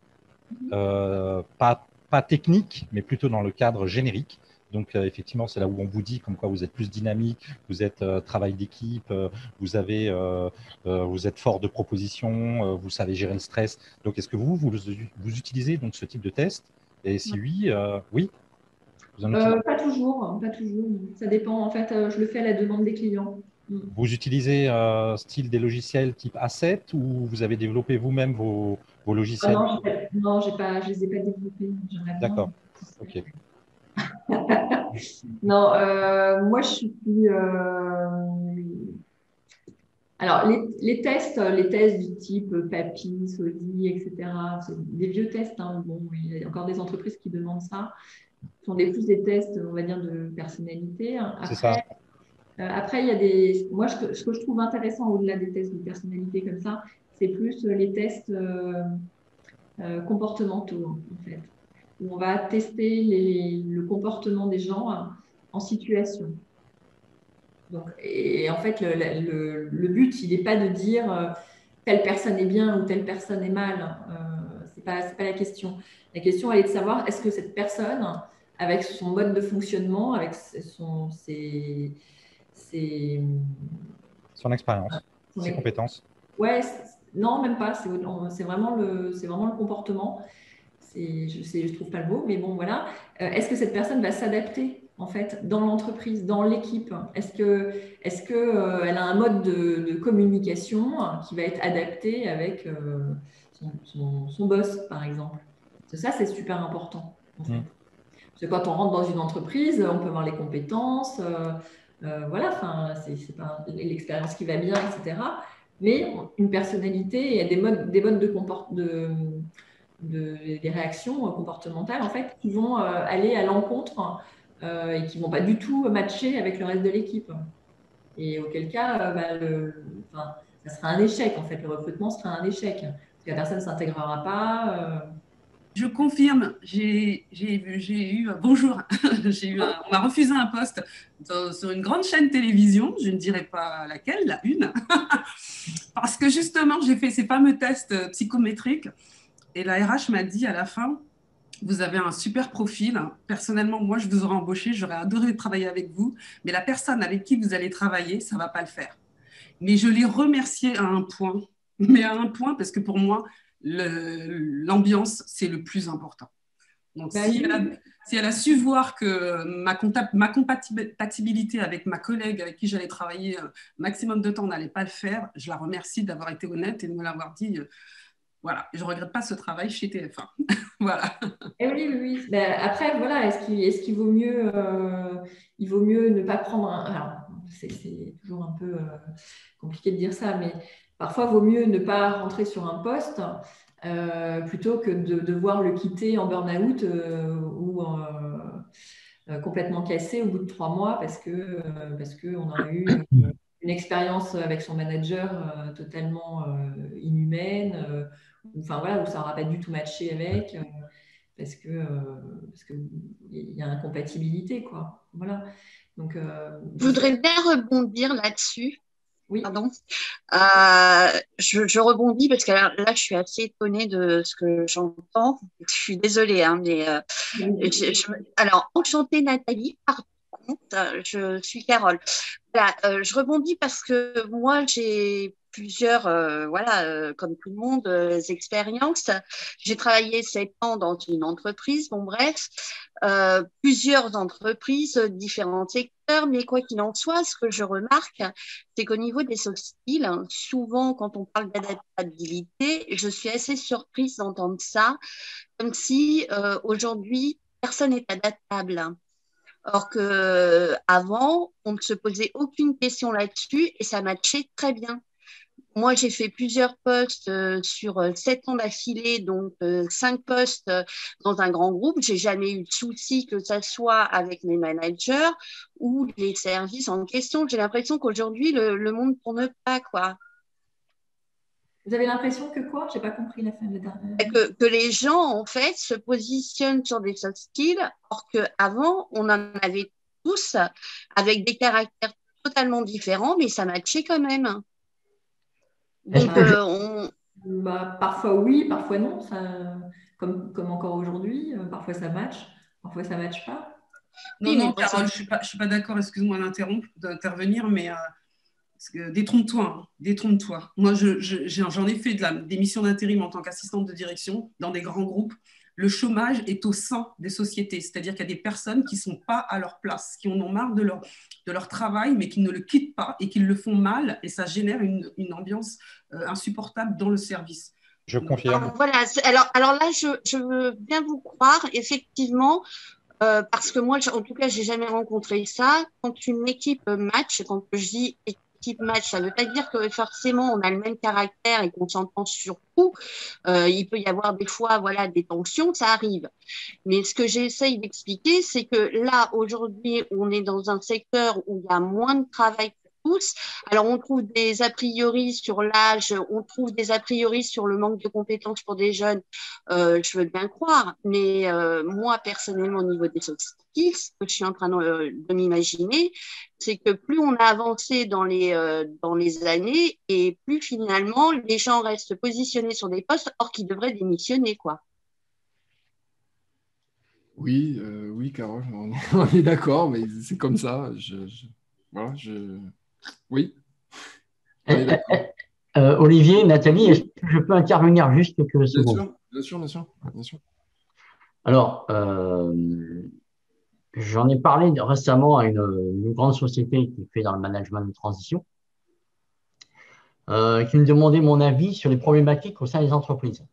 pas techniques, mais plutôt dans le cadre générique. Donc, effectivement, c'est là où on vous dit comme quoi vous êtes plus dynamique, vous êtes travail d'équipe, vous êtes fort de proposition, vous savez gérer le stress. Donc, est-ce que vous utilisez donc ce type de test? Et si oui, oui. Pas toujours, pas toujours. Ça dépend. En fait, je le fais à la demande des clients. Vous utilisez style des logiciels type Asset ou vous avez développé vous-même vos logiciels? Non, je les ai pas développés. D'accord. Ok. Non, moi je suis. Alors les tests du type PAPI, SODI, etc. C'est des vieux tests, hein. Bon, il y a encore des entreprises qui demandent ça. Ce sont plus des tests, on va dire, de personnalité. C'est ça. Après, moi, ce que je trouve intéressant au-delà des tests de personnalité comme ça, c'est plus les tests comportementaux, en fait, où on va tester le comportement des gens en situation. Donc, et en fait, le but, il n'est pas de dire telle personne est bien ou telle personne est mal. C'est pas la question. La question, elle est de savoir est-ce que cette personne, avec son mode de fonctionnement, avec son expérience, ses compétences. Ouais, non, même pas. C'est vraiment le comportement. Je trouve pas le mot, mais bon, voilà. Est-ce que cette personne va s'adapter en fait dans l'entreprise, dans l'équipe? Est-ce que elle a un mode de communication qui va être adapté avec son boss, par exemple? Ça, c'est super important. En fait. Parce que quand on rentre dans une entreprise, on peut voir les compétences, voilà, enfin, c'est pas l'expérience qui va bien, etc. Mais une personnalité et des modes des réactions comportementales en fait qui vont aller à l'encontre et qui vont pas du tout matcher avec le reste de l'équipe. Et auquel cas, ça sera un échec en fait. Le recrutement sera un échec parce que la personne ne s'intégrera pas. Je confirme, j'ai eu bonjour, on m'a refusé un poste sur une grande chaîne télévision, je ne dirai pas laquelle, la une, parce que justement j'ai fait ces fameux tests psychométriques et la RH m'a dit à la fin, vous avez un super profil, personnellement moi je vous aurais embauché, j'aurais adoré travailler avec vous, mais la personne avec qui vous allez travailler, ça ne va pas le faire. Mais je l'ai remercié à un point, parce que pour moi, l'ambiance, c'est le plus important. Donc, si elle a su voir que ma compatibilité avec ma collègue avec qui j'allais travailler maximum de temps n'allait pas le faire, je la remercie d'avoir été honnête et de me l'avoir dit. Voilà, je ne regrette pas ce travail chez TF1. Voilà. Et oui. Ben, après, voilà, est-ce qu'il vaut mieux, il vaut mieux ne pas prendre alors, c'est toujours un peu compliqué de dire ça, mais parfois, il vaut mieux ne pas rentrer sur un poste plutôt que de devoir le quitter en burn-out ou complètement cassé au bout de 3 mois parce qu'on a eu une expérience avec son manager totalement inhumaine, enfin voilà, où ça n'aura pas du tout matché avec, parce que il y a incompatibilité, quoi. Voilà. Donc, je voudrais bien rebondir là-dessus. Oui. Pardon. Je rebondis parce que là, je suis assez étonnée de ce que j'entends. Je suis désolée, hein, mais alors, enchantée Nathalie, par contre, je suis Carole. Voilà, je rebondis parce que moi, j'ai plusieurs, comme tout le monde, expériences. J'ai travaillé 7 ans dans une entreprise, bon bref, plusieurs entreprises, différents secteurs, mais quoi qu'il en soit, ce que je remarque, c'est qu'au niveau des soft skills, souvent quand on parle d'adaptabilité, je suis assez surprise d'entendre ça, comme si aujourd'hui, personne n'est adaptable. Or qu'avant, on ne se posait aucune question là-dessus et ça matchait très bien. Moi, j'ai fait plusieurs postes sur 7 ans d'affilée, donc 5 postes dans un grand groupe. J'ai jamais eu de souci que ça soit avec mes managers ou les services en question. J'ai l'impression qu'aujourd'hui, le monde ne tourne pas, quoi. Vous avez l'impression que quoi? Je n'ai pas compris la fin de la dernière. Que les gens, en fait, se positionnent sur des soft skills, or qu'avant, on en avait tous avec des caractères totalement différents, mais ça matchait quand même. Donc, parfois oui, parfois non, comme encore aujourd'hui. Parfois ça match, parfois ça ne matche pas. Non, Carole, je ne suis pas d'accord, excuse-moi d'intervenir, mais détrompe-toi. Moi, j'en ai fait des missions d'intérim en tant qu'assistante de direction dans des grands groupes. Le chômage est au sein des sociétés, c'est-à-dire qu'il y a des personnes qui ne sont pas à leur place, qui en ont marre de leur travail, mais qui ne le quittent pas et qui le font mal, et ça génère une ambiance insupportable dans le service. Je confirme. Alors là, je veux bien vous croire, effectivement, parce que moi, en tout cas, je n'ai jamais rencontré ça. Quand une équipe match, quand je dis équipe type match. Ça ne veut pas dire que forcément on a le même caractère et qu'on s'entend sur tout. Il peut y avoir des fois, voilà, des tensions, ça arrive. Mais ce que j'essaye d'expliquer, c'est que là, aujourd'hui, on est dans un secteur où il y a moins de travail pour tous. Alors, on trouve des a priori sur l'âge, on trouve des a priori sur le manque de compétences pour des jeunes. Je veux bien croire, mais moi, personnellement, au niveau des soft skills, ce que je suis en train de m'imaginer, c'est que plus on a avancé dans les années et plus finalement, les gens restent positionnés sur des postes, or qu'ils devraient démissionner, quoi. Oui, oui, Carole, on est d'accord, mais c'est comme ça. Voilà, oui, on est d'accord. Olivier, Nathalie, est-ce que je peux intervenir juste quelques secondes? Bien sûr, bien sûr, bien sûr. Alors, j'en ai parlé récemment à une grande société qui fait dans le management de transition, qui me demandait mon avis sur les problématiques au sein des entreprises.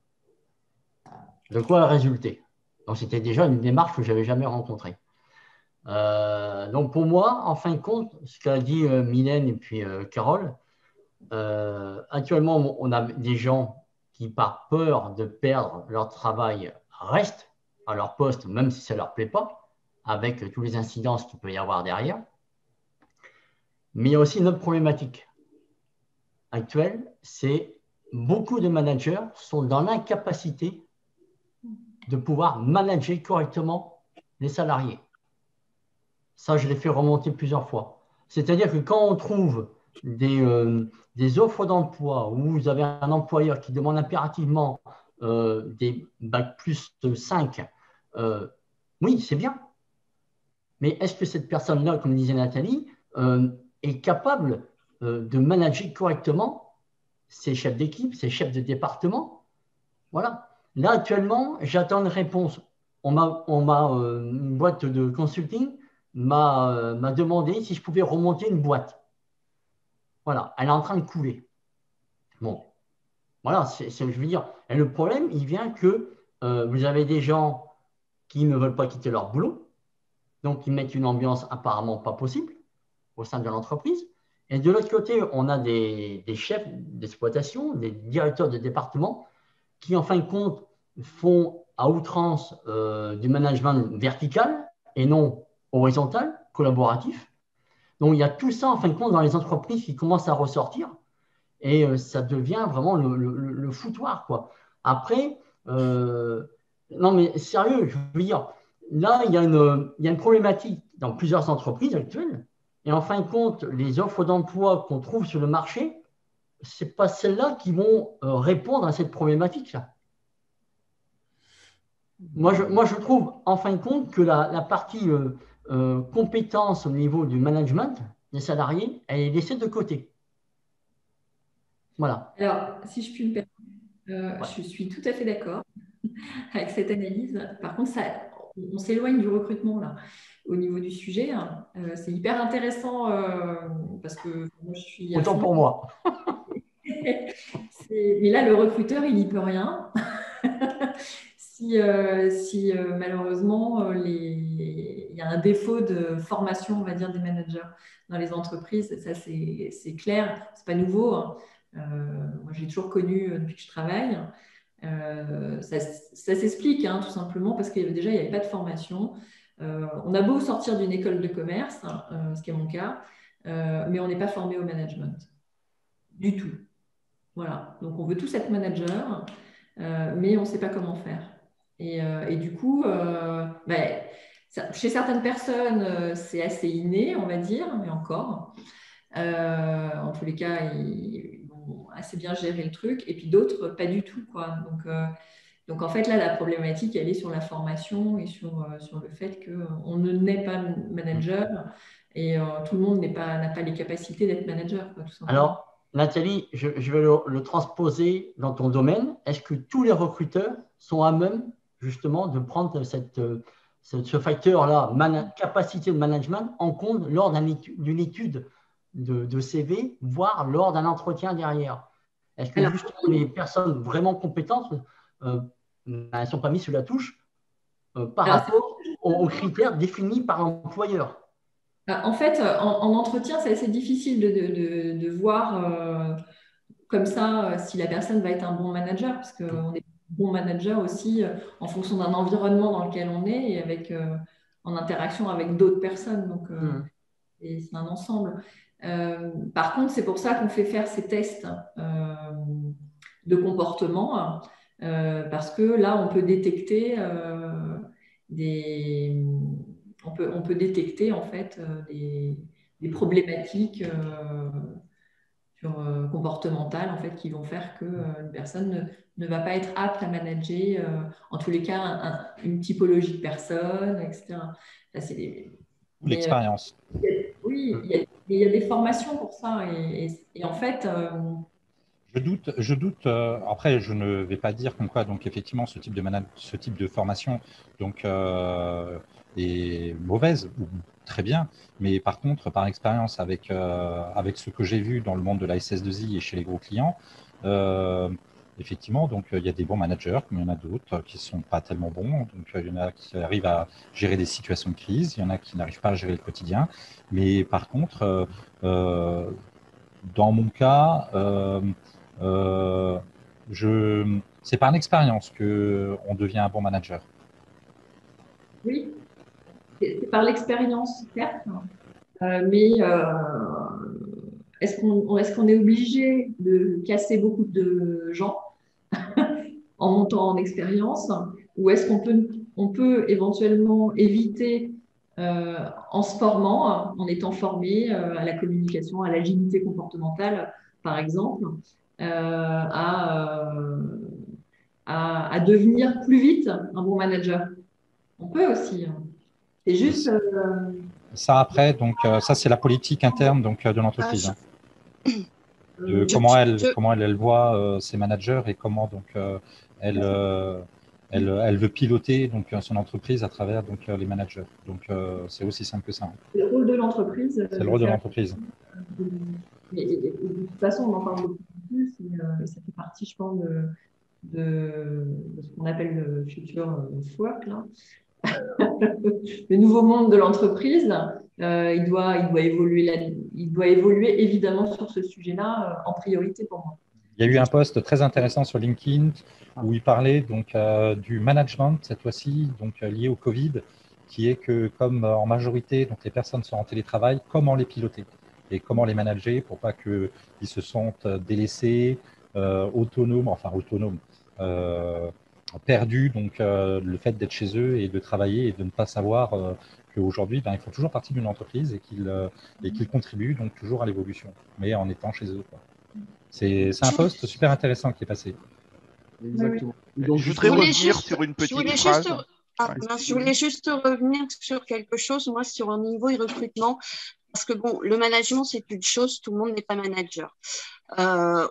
De quoi a résulté? Donc, c'était déjà une démarche que je n'avais jamais rencontrée. Donc, pour moi, en fin de compte, ce qu'a dit Mylène et puis Carole, actuellement, on a des gens qui, par peur de perdre leur travail, restent à leur poste, même si ça ne leur plaît pas, avec tous les incidences qu'il peut y avoir derrière. Mais il y a aussi une autre problématique actuelle, c'est beaucoup de managers sont dans l'incapacité de pouvoir manager correctement les salariés. Ça, je l'ai fait remonter plusieurs fois. C'est-à-dire que quand on trouve des offres d'emploi où vous avez un employeur qui demande impérativement des bac plus 5, oui, c'est bien. Mais est-ce que cette personne-là, comme disait Nathalie, est capable de manager correctement ses chefs d'équipe, ses chefs de département? Voilà. Là, actuellement, j'attends une réponse. Une boîte de consulting m'a demandé si je pouvais remonter une boîte. Voilà, elle est en train de couler. Bon, voilà, je veux dire. Et le problème, il vient que vous avez des gens qui ne veulent pas quitter leur boulot, donc ils mettent une ambiance apparemment pas possible au sein de l'entreprise. Et de l'autre côté, on a des chefs d'exploitation, des directeurs de département qui, en fin de compte, font à outrance du management vertical et non horizontal, collaboratif. Donc, il y a tout ça, en fin de compte, dans les entreprises qui commencent à ressortir et ça devient vraiment le foutoir, quoi. Après, non, mais sérieux, je veux dire, là, il y a une problématique dans plusieurs entreprises actuelles. Et en fin de compte, les offres d'emploi qu'on trouve sur le marché, ce n'est pas celles-là qui vont répondre à cette problématique-là. Moi, je trouve, en fin de compte, que la partie compétence au niveau du management des salariés, elle est laissée de côté. Voilà. Alors, si je puis me permettre, je suis tout à fait d'accord avec cette analyse. Par contre, on s'éloigne du recrutement là, au niveau du sujet. C'est hyper intéressant parce que moi, je suis. Autant pour moi. Mais là, le recruteur, il n'y peut rien. Si malheureusement, il y a un défaut de formation, on va dire, des managers dans les entreprises, ça c'est clair, c'est pas nouveau. Hein. Moi, j'ai toujours connu depuis que je travaille. Ça s'explique tout simplement parce que déjà, il n'y avait pas de formation. On a beau sortir d'une école de commerce, ce qui est mon cas, mais on n'est pas formé au management du tout. Voilà. Donc, on veut tous être manager, mais on ne sait pas comment faire. Et du coup, chez certaines personnes, c'est assez inné, on va dire, mais encore. En tous les cas, ils vont assez bien gérer le truc, et puis d'autres, pas du tout, quoi. Donc en fait, là, la problématique, elle est sur la formation et sur le fait qu'on ne naît pas manager et tout le monde n'a pas les capacités d'être manager, quoi, tout simplement. Alors, Nathalie, je vais le transposer dans ton domaine. Est-ce que tous les recruteurs sont à même, justement, de prendre ce facteur-là, capacité de management, en compte lors d'une étude de CV, voire lors d'un entretien derrière? Est-ce que justement les personnes vraiment compétentes ne sont pas mises sur la touche par rapport aux critères définis par l'employeur? En fait, en entretien, c'est assez difficile de voir comme ça si la personne va être un bon manager, parce qu'on est bon manager aussi en fonction d'un environnement dans lequel on est et en interaction avec d'autres personnes. Donc, c'est un ensemble. Par contre, c'est pour ça qu'on fait faire ces tests de comportement, parce que là, on peut détecter des, on peut détecter en fait des problématiques comportementales en fait qui vont faire que une personne ne va pas être apte à manager, en tous les cas, une typologie de personne, etc. Ça, mais L'expérience. oui, il y a des formations pour ça et en fait, Je doute après, je ne vais pas dire comme quoi, donc effectivement, ce type de formation donc, est mauvaise ou très bien, mais par contre, par expérience, avec ce que j'ai vu dans le monde de la SS2I et chez les gros clients, effectivement, donc, il y a des bons managers, comme il y en a d'autres qui ne sont pas tellement bons. Donc, il y en a qui arrivent à gérer des situations de crise, il y en a qui n'arrivent pas à gérer le quotidien, mais par contre, dans mon cas, c'est par l'expérience qu'on devient un bon manager. oui, c'est par l'expérience, certes, mais est-ce qu'on est obligé de casser beaucoup de gens en montant en expérience, ou est-ce on peut éventuellement éviter, en se formant, en étant formé à la communication, à l'agilité comportementale, par exemple, à devenir plus vite un bon manager. On peut aussi. C'est juste. Ça après, donc ça c'est la politique interne donc de l'entreprise. De comment elle voit ses managers et comment donc elle veut piloter donc son entreprise à travers donc les managers. Donc c'est aussi simple que ça. C'est le rôle de l'entreprise. C'est le rôle de l'entreprise. Et de toute façon, on en parle beaucoup plus. Ça fait partie, je pense, de ce qu'on appelle le future work, là. Le nouveau monde de l'entreprise. Il doit évoluer évidemment sur ce sujet-là en priorité pour moi. Il y a eu un post très intéressant sur LinkedIn où il parlait donc du management cette fois-ci, donc lié au Covid, qui est que comme en majorité donc les personnes sont en télétravail, comment les piloter et comment les manager pour pas qu'ils se sentent délaissés, autonomes, perdus. Donc le fait d'être chez eux et de travailler et de ne pas savoir qu'aujourd'hui il font toujours partie d'une entreprise et qu'ils contribuent donc toujours à l'évolution, mais en étant chez eux, quoi. C'est un post super intéressant qui est passé. Exactement. Donc, je voudrais revenir sur une petite phrase. Je voulais juste revenir sur quelque chose, moi, sur un niveau de recrutement. Parce que bon, le management, c'est une chose, tout le monde n'est pas manager.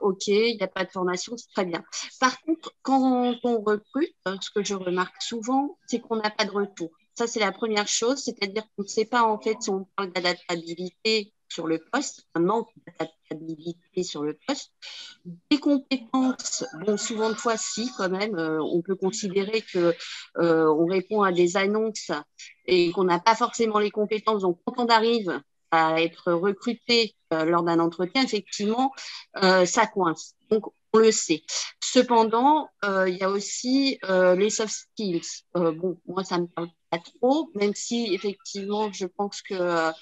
Ok, il n'y a pas de formation, c'est très bien. Par contre, quand on recrute, ce que je remarque souvent, c'est qu'on n'a pas de retour. Ça, c'est la première chose, c'est-à-dire qu'on ne sait pas en fait si on parle d'adaptabilité sur le poste, un manque d'adaptabilité sur le poste. Des compétences, bon, souvent de fois, si, quand même, on peut considérer que on répond à des annonces et qu'on n'a pas forcément les compétences. Donc, quand on arrive à être recruté lors d'un entretien, effectivement, ça coince. Donc, on le sait. Cependant, il y a aussi les soft skills. Bon, moi, ça ne me parle pas trop, même si, effectivement, je pense que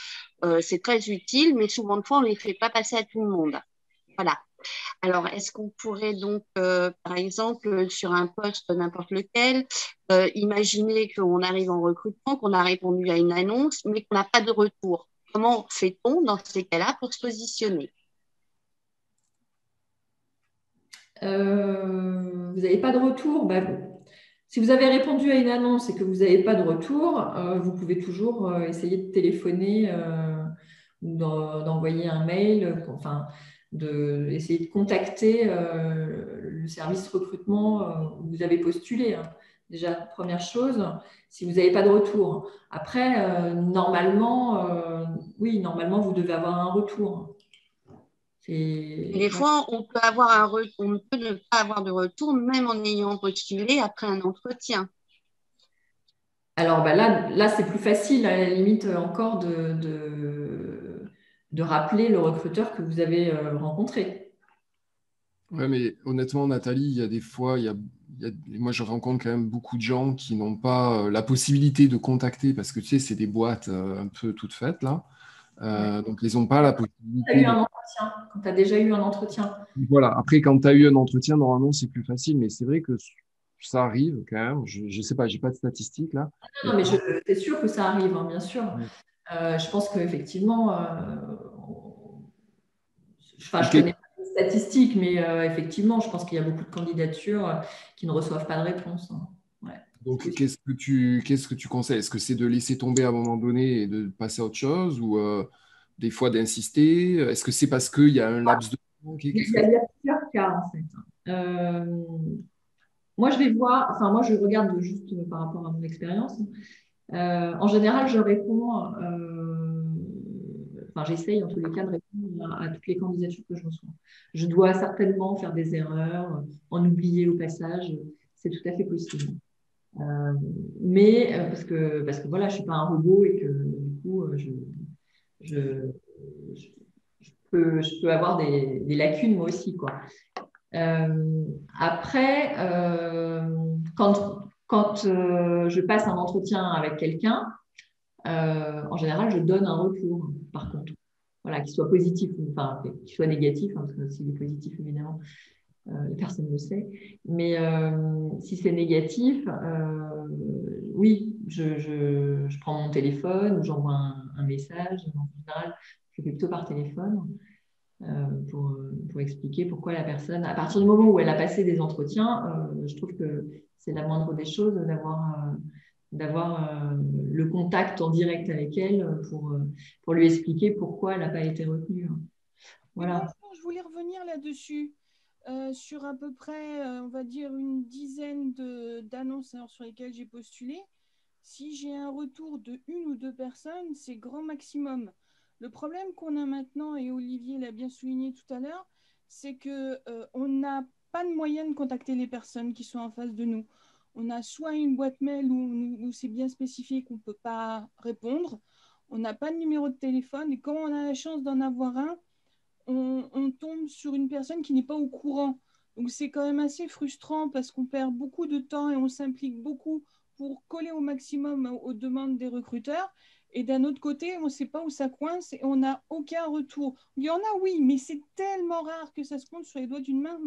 c'est très utile, mais souvent de fois, on ne les fait pas passer à tout le monde. Voilà. Alors, est-ce qu'on pourrait donc, par exemple, sur un poste n'importe lequel, imaginer qu'on arrive en recrutement, qu'on a répondu à une annonce, mais qu'on n'a pas de retour? Comment fait-on dans ces cas-là pour se positionner? Vous n'avez pas de retour, si vous avez répondu à une annonce et que vous n'avez pas de retour, vous pouvez toujours essayer de téléphoner ou d'envoyer un mail, essayer de contacter le service recrutement où vous avez postulé. Déjà, première chose, si vous n'avez pas de retour. Après, normalement, vous devez avoir un retour. Des fois, on peut ne pas avoir de retour, même en ayant postulé après un entretien. Alors là c'est plus facile, à la limite encore de rappeler le recruteur que vous avez rencontré. Ouais, mais honnêtement, Nathalie, il y a des fois, moi je rencontre quand même beaucoup de gens qui n'ont pas la possibilité de contacter parce que tu sais, c'est des boîtes un peu toutes faites là. Donc ils n'ont pas la possibilité de. Quand tu as déjà eu un entretien. Voilà, après, quand tu as eu un entretien, normalement c'est plus facile, mais c'est vrai que ça arrive quand même. Je ne sais pas, j'ai pas de statistiques là. Non, mais c'est sûr que ça arrive, hein, bien sûr. Je pense qu'effectivement, je ne connais pas les statistiques, mais effectivement, je pense qu'il y a beaucoup de candidatures qui ne reçoivent pas de réponse. Hein. Ouais. Donc, qu'est-ce que tu conseilles? Est-ce que c'est de laisser tomber à un moment donné et de passer à autre chose ou des fois d'insister? Est-ce que c'est parce qu'il y a un laps de temps? Il y a plusieurs cas, en fait. Moi, moi, je regarde juste par rapport à mon expérience. En général, je réponds, j'essaye en tous les cas de répondre à toutes les candidatures que je reçois. Je dois certainement faire des erreurs, en oublier au passage, c'est tout à fait possible. Mais parce que voilà, je ne suis pas un robot et que du coup, je peux avoir des lacunes moi aussi, quoi. Après, quand je passe un entretien avec quelqu'un, en général, je donne un retour, par contre. Voilà, qu'il soit positif, enfin, qu'il soit négatif, hein, parce que s'il est positif, évidemment, personne ne le sait. Mais si c'est négatif, oui, je prends mon téléphone ou j'envoie un message. En général, je fais plutôt par téléphone. Pour expliquer pourquoi la personne, à partir du moment où elle a passé des entretiens, je trouve que c'est la moindre des choses d'avoir le contact en direct avec elle pour lui expliquer pourquoi elle n'a pas été retenue. Voilà. Je voulais revenir là-dessus, sur à peu près, on va dire, une dizaine d'annonces sur lesquelles j'ai postulé. Si j'ai un retour de 1 ou 2 personnes, c'est grand maximum. Le problème qu'on a maintenant, et Olivier l'a bien souligné tout à l'heure, c'est qu'on n'a pas de moyen de contacter les personnes qui sont en face de nous. On a soit une boîte mail où c'est bien spécifié qu'on ne peut pas répondre, on n'a pas de numéro de téléphone, et quand on a la chance d'en avoir un, on tombe sur une personne qui n'est pas au courant. Donc c'est quand même assez frustrant parce qu'on perd beaucoup de temps et on s'implique beaucoup pour coller au maximum aux demandes des recruteurs. Et d'un autre côté, on ne sait pas où ça coince et on n'a aucun retour. Il y en a, oui, mais c'est tellement rare que ça se compte sur les doigts d'une main,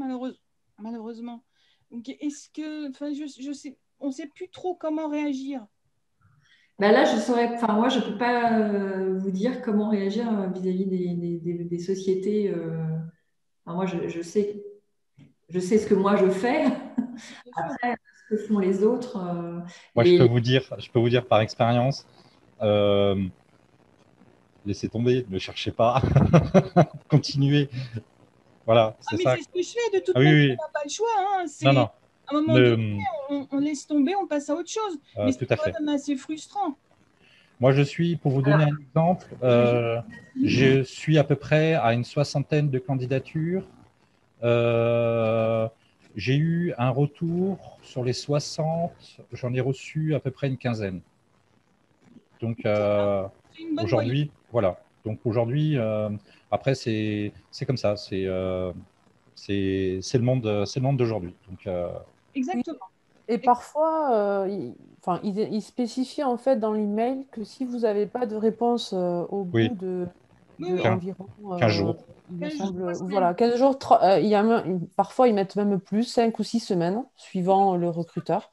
malheureusement. Donc, est-ce que, je sais, on ne sait plus trop comment réagir. Ben là, moi, je ne peux pas vous dire comment réagir vis-à-vis des sociétés. Moi, je sais ce que moi je fais. Après, ce que font les autres. Moi, je peux vous dire par expérience, laissez tomber, ne cherchez pas, continuez. Voilà, c'est ça. C'est ce que je fais, de toute façon, on n'a pas le choix. Hein. Non. À un moment donné, on laisse tomber, on passe à autre chose. Mais c'est quand même assez frustrant. Moi, pour vous donner un exemple, je suis à peu près à une 60aine de candidatures. J'ai eu un retour sur les 60, j'en ai reçu à peu près une quinzaine. Donc aujourd'hui, voilà. Donc aujourd'hui, après c'est comme ça, c'est le monde d'aujourd'hui. Donc exactement. Et parfois, il spécifie en fait dans l'email que si vous n'avez pas de réponse au bout de environ 15 jours. Il me semble, voilà, 15 jours, parfois ils mettent même plus, 5 ou 6 semaines, suivant le recruteur,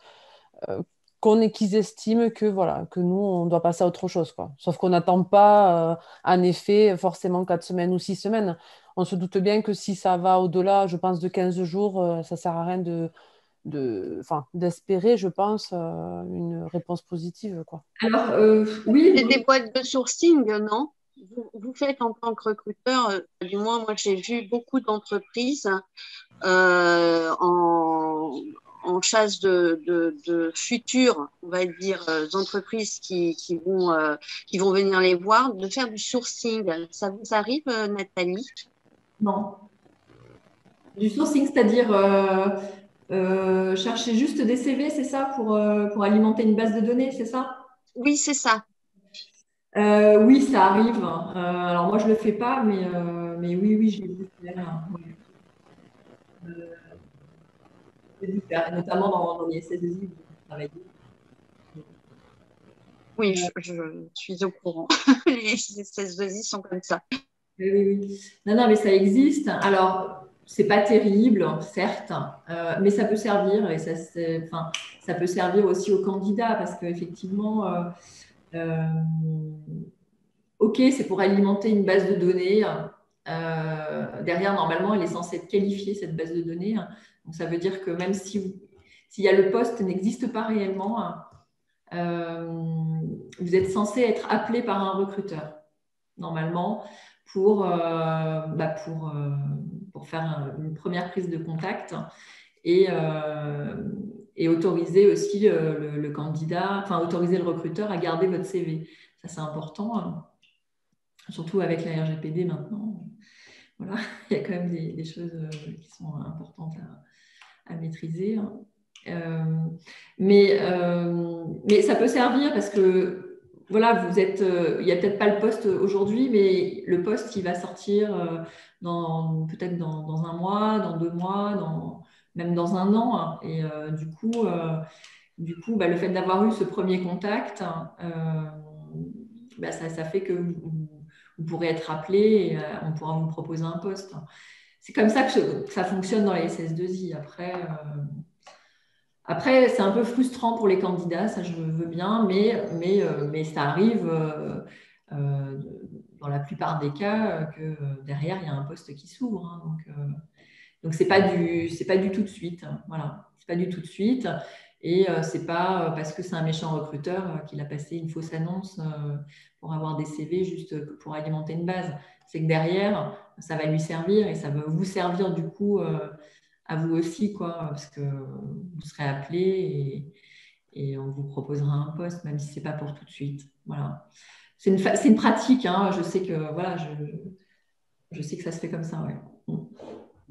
qu'ils estiment que nous, on doit passer à autre chose, quoi. Sauf qu'on n'attend pas, en effet, forcément 4 semaines ou 6 semaines. On se doute bien que si ça va au-delà, je pense, de 15 jours, ça ne sert à rien d'espérer, je pense, une réponse positive, quoi. Alors, oui. C'est des boîtes de sourcing, non? Vous faites en tant que recruteur, du moins moi j'ai vu beaucoup d'entreprises en chasse de futures, on va dire, entreprises qui vont venir les voir, de faire du sourcing. Ça vous arrive, Nathalie? Non. Du sourcing, c'est-à-dire chercher juste des CV, c'est ça, pour alimenter une base de données, c'est ça? Oui, c'est ça. Oui, ça arrive. Alors moi, je le fais pas, mais oui, j'ai vu faire. Oui. J'ai vu faire, notamment dans les SS2I où j'ai travaillé. Oui, je suis au courant. Les SS2I sont comme ça. Oui. Non, mais ça existe. Alors, c'est pas terrible, certes, mais ça peut servir et ça peut servir aussi aux candidats parce qu'effectivement, OK, c'est pour alimenter une base de données. Derrière, normalement, elle est censée être qualifiée, cette base de données. Donc, ça veut dire que même s'il y a le poste n'existe pas réellement, vous êtes censé être appelé par un recruteur, normalement, pour faire une première prise de contact et autoriser aussi le candidat, enfin autoriser le recruteur à garder votre CV. Ça, c'est important, surtout avec la RGPD maintenant. Voilà, il y a quand même des choses qui sont importantes à maîtriser. Mais ça peut servir parce que voilà, il n'y a peut-être pas le poste aujourd'hui, mais le poste, il va sortir peut-être dans un mois, dans 2 mois, même dans un an. Et du coup, le fait d'avoir eu ce premier contact, ça fait que vous pourrez être appelé et on pourra vous proposer un poste. C'est comme ça que ça fonctionne dans les SS2I. Après, c'est un peu frustrant pour les candidats, ça je veux bien, mais ça arrive dans la plupart des cas que derrière, il y a un poste qui s'ouvre. Hein, donc c'est pas du tout de suite. Voilà, c'est pas du tout de suite. Et c'est pas parce que c'est un méchant recruteur qu'il a passé une fausse annonce pour avoir des CV juste pour alimenter une base. C'est que derrière, ça va lui servir et ça va vous servir du coup à vous aussi, quoi, parce que vous serez appelé et on vous proposera un poste, même si c'est pas pour tout de suite. Voilà. C'est une pratique, hein. Je sais que voilà, je sais que ça se fait comme ça, ouais.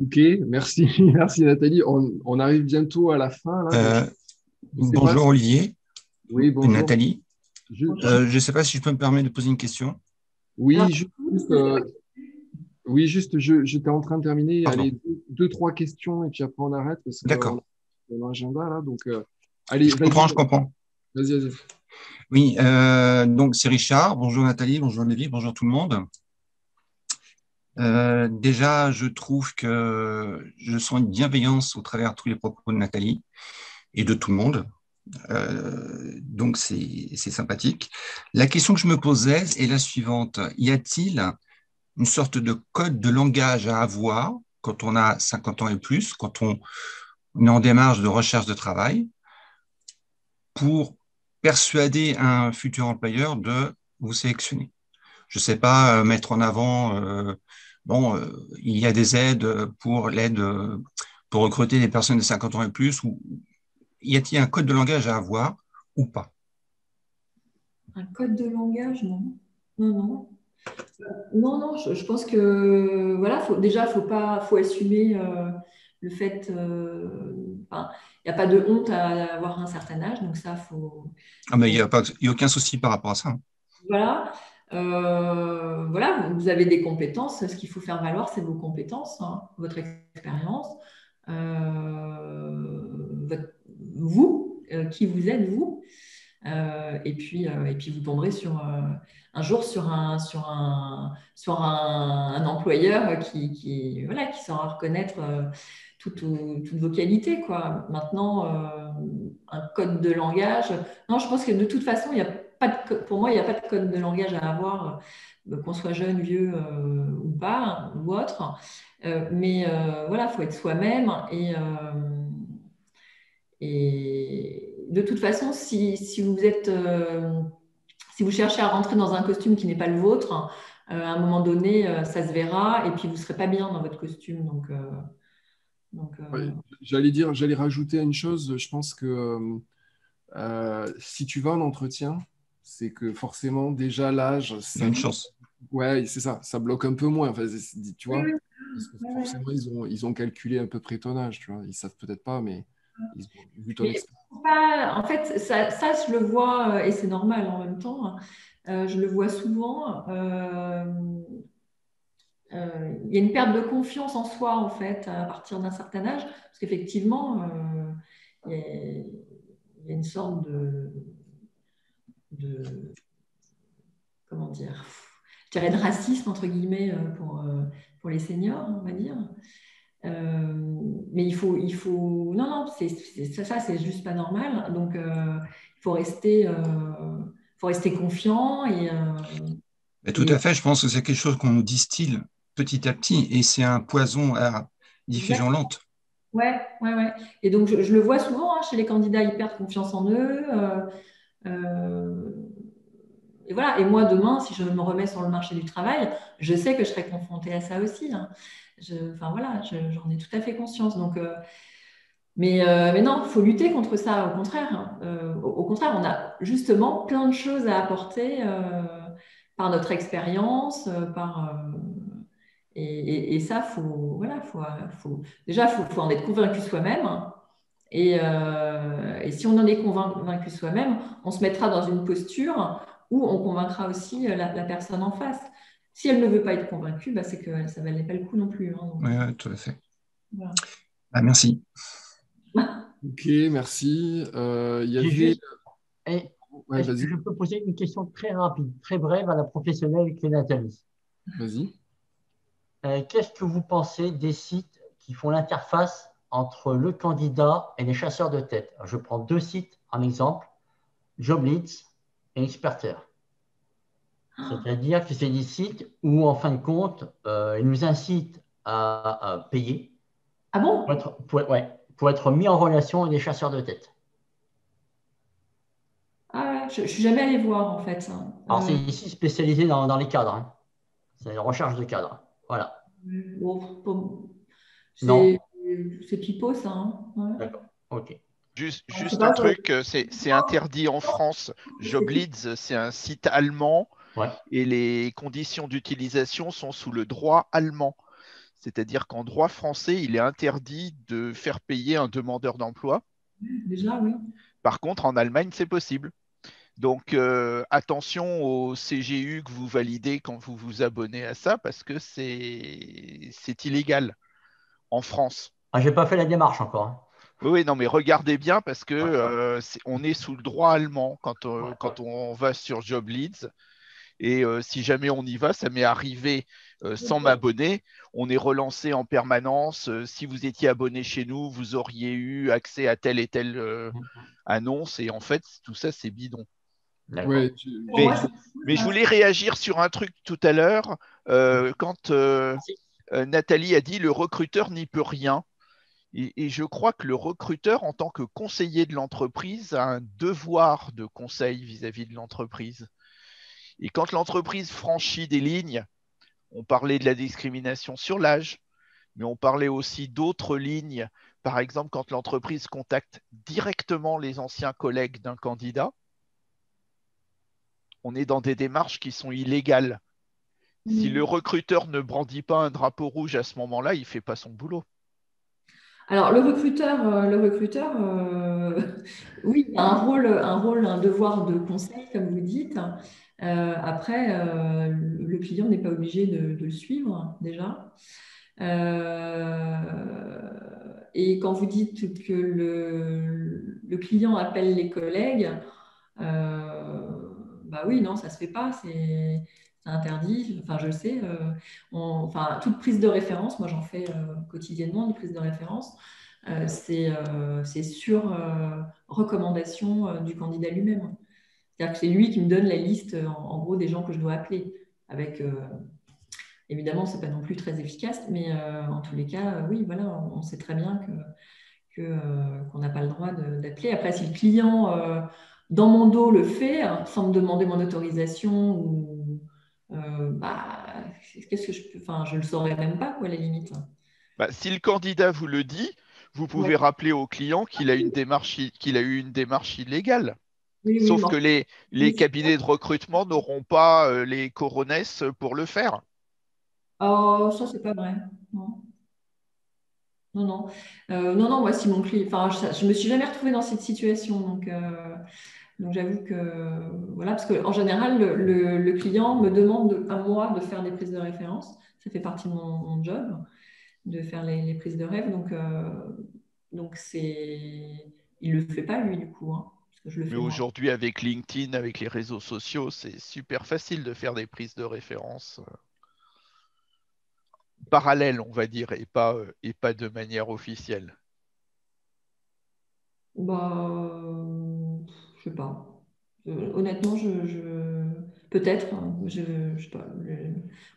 Ok, merci, merci Nathalie. On arrive bientôt à la fin. Là, bonjour Olivier. Oui, bonjour. Nathalie. Je ne sais pas si je peux me permettre de poser une question. Oui, juste, j'étais en train de terminer. Pardon. Allez, 2-3 questions et puis après on arrête parce qu'on a un agenda là. Donc, allez, je comprends. Vas-y. Oui, donc c'est Richard. Bonjour Nathalie, bonjour Lévi, bonjour tout le monde. Déjà, je trouve que je sens une bienveillance au travers de tous les propos de Nathalie et de tout le monde. Donc, c'est sympathique. La question que je me posais est la suivante. Y a-t-il une sorte de code de langage à avoir quand on a 50 ans et plus, quand on est en démarche de recherche de travail, pour persuader un futur employeur de vous sélectionner? Je ne sais pas, mettre en avant... il y a des aides pour recruter des personnes de 50 ans et plus, ou y a-t-il un code de langage à avoir ou pas? Un code de langage, non. Non, je pense que voilà, faut assumer le fait. Il n'y a pas de honte à avoir un certain âge, donc ça, faut. Ah, mais il n'y a aucun souci par rapport à ça. Voilà. Voilà, vous avez des compétences. Ce qu'il faut faire valoir, c'est vos compétences, hein, votre expérience, vous, qui vous êtes vous. Et puis vous tomberez un jour sur un employeur qui saura reconnaître toutes vos qualités, quoi. Maintenant, un code de langage. Non, je pense que de toute façon, pour moi, il n'y a pas de code de langage à avoir, qu'on soit jeune, vieux ou pas, ou autre. Mais voilà, il faut être soi-même et de toute façon, si vous cherchez à rentrer dans un costume qui n'est pas le vôtre, à un moment donné, ça se verra et puis vous ne serez pas bien dans votre costume. J'allais rajouter une chose. Je pense que si tu vas en entretien, c'est que forcément déjà l'âge, c'est une chance. Ouais, c'est ça. Ça bloque un peu moins. Enfin, tu vois. Parce que forcément, ils ont calculé à peu près ton âge, tu vois. Ils savent peut-être pas, mais ils ont vu ton expérience. En fait, ça, je le vois, et c'est normal en même temps, je le vois souvent. Il y a une perte de confiance en soi, en fait, à partir d'un certain âge, parce qu'effectivement, il y a une sorte de comment dire, je dirais de racisme, entre guillemets, pour les seniors, on va dire. Mais il faut, non, non, ça, c'est juste pas normal. Donc, il faut rester confiant Tout à fait, je pense que c'est quelque chose qu'on nous distille petit à petit et c'est un poison à diffusion lente. Ouais. Et donc, je le vois souvent chez les candidats, ils perdent confiance en eux. Et voilà. Et moi, demain, si je me remets sur le marché du travail, je sais que je serai confrontée à ça aussi. Enfin, voilà, j'en ai tout à fait conscience. Donc, mais non, il faut lutter contre ça, au contraire. Au contraire, on a justement plein de choses à apporter par notre expérience, et ça, déjà, faut en être convaincu soi-même. Et si on en est convaincu soi-même, on se mettra dans une posture où on convaincra aussi la personne en face. Si elle ne veut pas être convaincue, c'est que ça ne valait pas le coup non plus. Oui, tout à fait. Voilà. Merci. Ok, merci. Il y avait... Juste... Ouais, Est-ce que je peux poser une question très rapide, très brève à la professionnelle qui est Nathalie? Vas-y. Qu'est-ce que vous pensez des sites qui font l'interface entre le candidat et les chasseurs de tête? Je prends 2 sites en exemple, Jobleads et Experter. C'est-à-dire que c'est des sites où, en fin de compte, ils nous incitent à payer pour être mis en relation avec les chasseurs de tête. Ah, je ne suis jamais allée voir, en fait. Alors, c'est ici spécialisé dans les cadres. Hein. C'est la recherche de cadres. Voilà. C'est pipeau, ça. Hein. Ouais. D'accord. OK. Juste un truc, c'est interdit en France. Jobleads, c'est un site allemand et les conditions d'utilisation sont sous le droit allemand. C'est-à-dire qu'en droit français, il est interdit de faire payer un demandeur d'emploi. Déjà, oui. Par contre, en Allemagne, c'est possible. Donc, attention au CGU que vous validez quand vous vous abonnez à ça, parce que c'est illégal en France. Ah, je n'ai pas fait la démarche encore. Hein. Oui, non, mais regardez bien parce que on est sous le droit allemand quand on va sur Jobleads. Et si jamais on y va, ça m'est arrivé sans m'abonner. On est relancé en permanence. Si vous étiez abonné chez nous, vous auriez eu accès à telle et telle annonce. Et en fait, tout ça, c'est bidon. Ouais, mais je voulais réagir sur un truc tout à l'heure quand Nathalie a dit le recruteur n'y peut rien. Et je crois que le recruteur, en tant que conseiller de l'entreprise, a un devoir de conseil vis-à-vis de l'entreprise. Et quand l'entreprise franchit des lignes, on parlait de la discrimination sur l'âge, mais on parlait aussi d'autres lignes. Par exemple, quand l'entreprise contacte directement les anciens collègues d'un candidat, on est dans des démarches qui sont illégales. Si le recruteur ne brandit pas un drapeau rouge à ce moment-là, il ne fait pas son boulot. Alors, le recruteur, oui, il a un devoir de conseil, comme vous dites. Après, le client n'est pas obligé de le suivre, déjà. Et quand vous dites que le client appelle les collègues, oui, non, ça ne se fait pas, c'est interdit. Enfin, je le sais. Toute prise de référence, moi j'en fais quotidiennement des prises de référence. C'est sur recommandation du candidat lui-même. C'est-à-dire que c'est lui qui me donne la liste, en gros, des gens que je dois appeler. Évidemment, ce n'est pas non plus très efficace, mais en tous les cas, oui, voilà, on sait très bien qu'on n'a pas le droit d'appeler. Après, si le client, dans mon dos, le fait, sans me demander mon autorisation, qu'est-ce que je peux... Enfin, je ne le saurais même pas, quoi, à la limite. Si le candidat vous le dit, vous pouvez rappeler au client qu'il a eu une démarche illégale. Sauf que les cabinets de recrutement n'auront pas les coronesses pour le faire. Oh, ça, c'est pas vrai. Non, non, non. Non, non, moi, si mon client. Enfin, je me suis jamais retrouvée dans cette situation. Donc j'avoue que. Voilà, parce qu'en général, le client me demande à moi de faire des prises de référence. Ça fait partie de mon job, de faire les prises de rêve. Donc il le fait pas, lui, du coup, hein, parce que je le Mais fais moi. aujourd'hui, avec LinkedIn, avec les réseaux sociaux, c'est super facile de faire des prises de référence parallèles, on va dire, et pas de manière officielle. Bah, je sais pas. Honnêtement, peut-être, hein, je sais pas.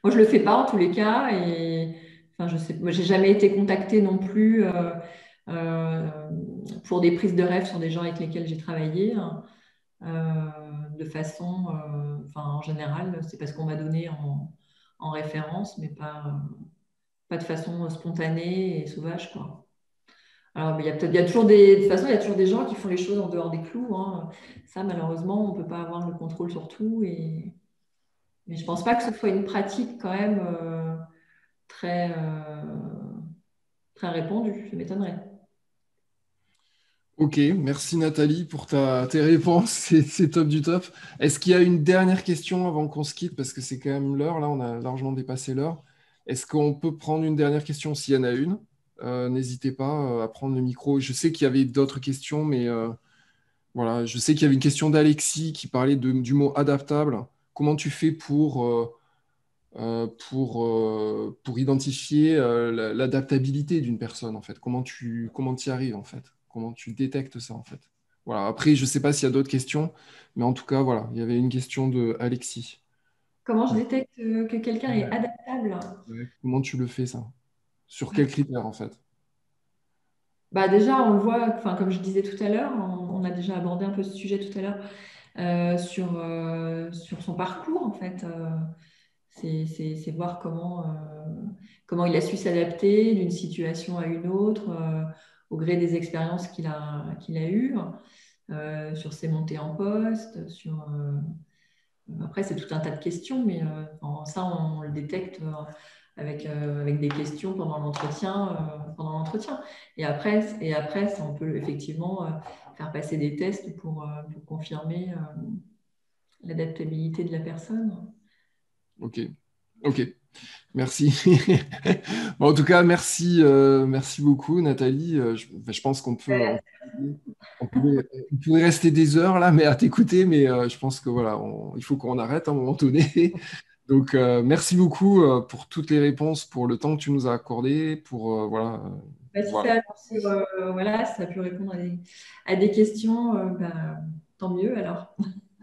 Moi, je le fais pas en tous les cas et enfin, je sais. Moi, j'ai jamais été contactée non plus euh, pour des prises de rêve sur des gens avec lesquels j'ai travaillé, hein, de façon, enfin, en général, c'est parce qu'on m'a donné en référence, mais pas de façon spontanée et sauvage, quoi. Alors, mais il y a toujours de toute façon, il y a toujours des gens qui font les choses en dehors des clous, hein. Ça, malheureusement, on ne peut pas avoir le contrôle sur tout. Mais je ne pense pas que ce soit une pratique quand même très, très répandue. Ça m'étonnerait. Ok, merci Nathalie pour tes réponses, c'est top du top. Est-ce qu'il y a une dernière question avant qu'on se quitte, parce que c'est quand même l'heure, là on a largement dépassé l'heure. Est-ce qu'on peut prendre une dernière question s'il y en a une? N'hésitez pas à prendre le micro. Je sais qu'il y avait d'autres questions, mais voilà, je sais qu'il y avait une question d'Alexis qui parlait du mot adaptable. Comment tu fais pour identifier l'adaptabilité d'une personne, en fait. Comment tu y arrives, en fait. Comment tu détectes ça, en fait. Voilà. Après, je ne sais pas s'il y a d'autres questions, mais en tout cas, voilà, il y avait une question de Alexis. Comment je détecte que quelqu'un est adaptable? Ouais. Comment tu le fais, ça? Sur quels critères, en fait? Bah déjà, on le voit, enfin, comme je disais tout à l'heure, on a déjà abordé un peu ce sujet tout à l'heure, sur son parcours, en fait. C'est voir comment il a su s'adapter d'une situation à une autre, au gré des expériences qu'il a eues, sur ses montées en poste. Après, c'est tout un tas de questions, mais ça, on le détecte avec des questions pendant l'entretien. Et après, ça, on peut effectivement faire passer des tests pour confirmer l'adaptabilité de la personne. Ok. Ok. Merci. Bon, en tout cas, merci beaucoup, Nathalie. Je pense on pourrait rester des heures là, mais à t'écouter, mais je pense que voilà, il faut qu'on arrête à un moment donné. Donc, merci beaucoup pour toutes les réponses, pour le temps que tu nous as accordé, pour voilà, Bah, si voilà. voilà, si ça a pu répondre à des questions, bah, tant mieux alors.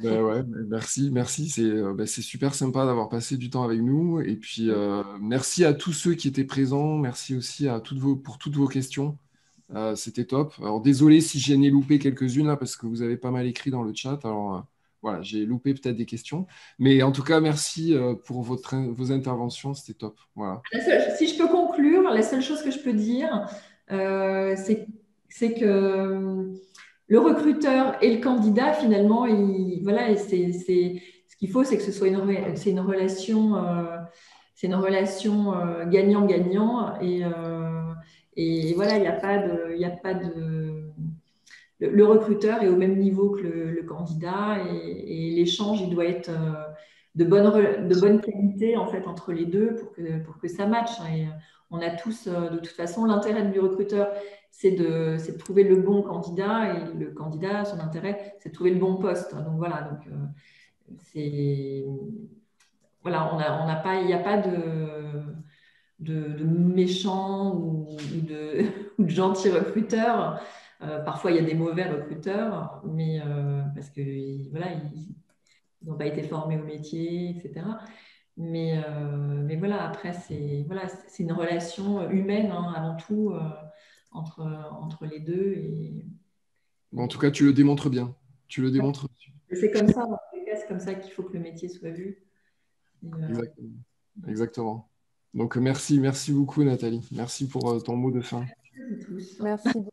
Ben ouais, ben merci. C'est super sympa d'avoir passé du temps avec nous. Et puis, merci à tous ceux qui étaient présents. Merci aussi pour toutes vos questions. C'était top. Alors, désolé si j'en ai loupé quelques-unes là, parce que vous avez pas mal écrit dans le chat. Alors, voilà, j'ai loupé peut-être des questions. Mais en tout cas, merci pour vos interventions. C'était top. Voilà. Si je peux conclure, la seule chose que je peux dire, c'est que le recruteur et le candidat, finalement, voilà, ce qu'il faut, c'est que ce soit c'est une relation gagnant-gagnant. Et voilà, il y a pas de le recruteur est au même niveau que le candidat et l'échange, il doit être de bonne qualité en fait entre les deux pour que ça matche. Et on a tous, de toute façon, l'intérêt du recruteur, c'est de trouver le bon candidat et le candidat, son intérêt, c'est de trouver le bon poste. Donc voilà, c'est on n'a pas, il n'y a pas de méchants ou de gentils recruteurs. Parfois, il y a des mauvais recruteurs, mais parce que voilà, ils n'ont pas été formés au métier, etc. Mais voilà, après, c'est une relation humaine, hein, avant tout, entre les deux. Bon, en tout cas, tu le démontres bien. Tu le démontres. Et c'est comme ça, dans tous les cas, c'est comme ça qu'il faut que le métier soit vu. Exactement. Exactement. Donc, merci beaucoup, Nathalie. Merci pour ton mot de fin. Merci à tous. Merci beaucoup.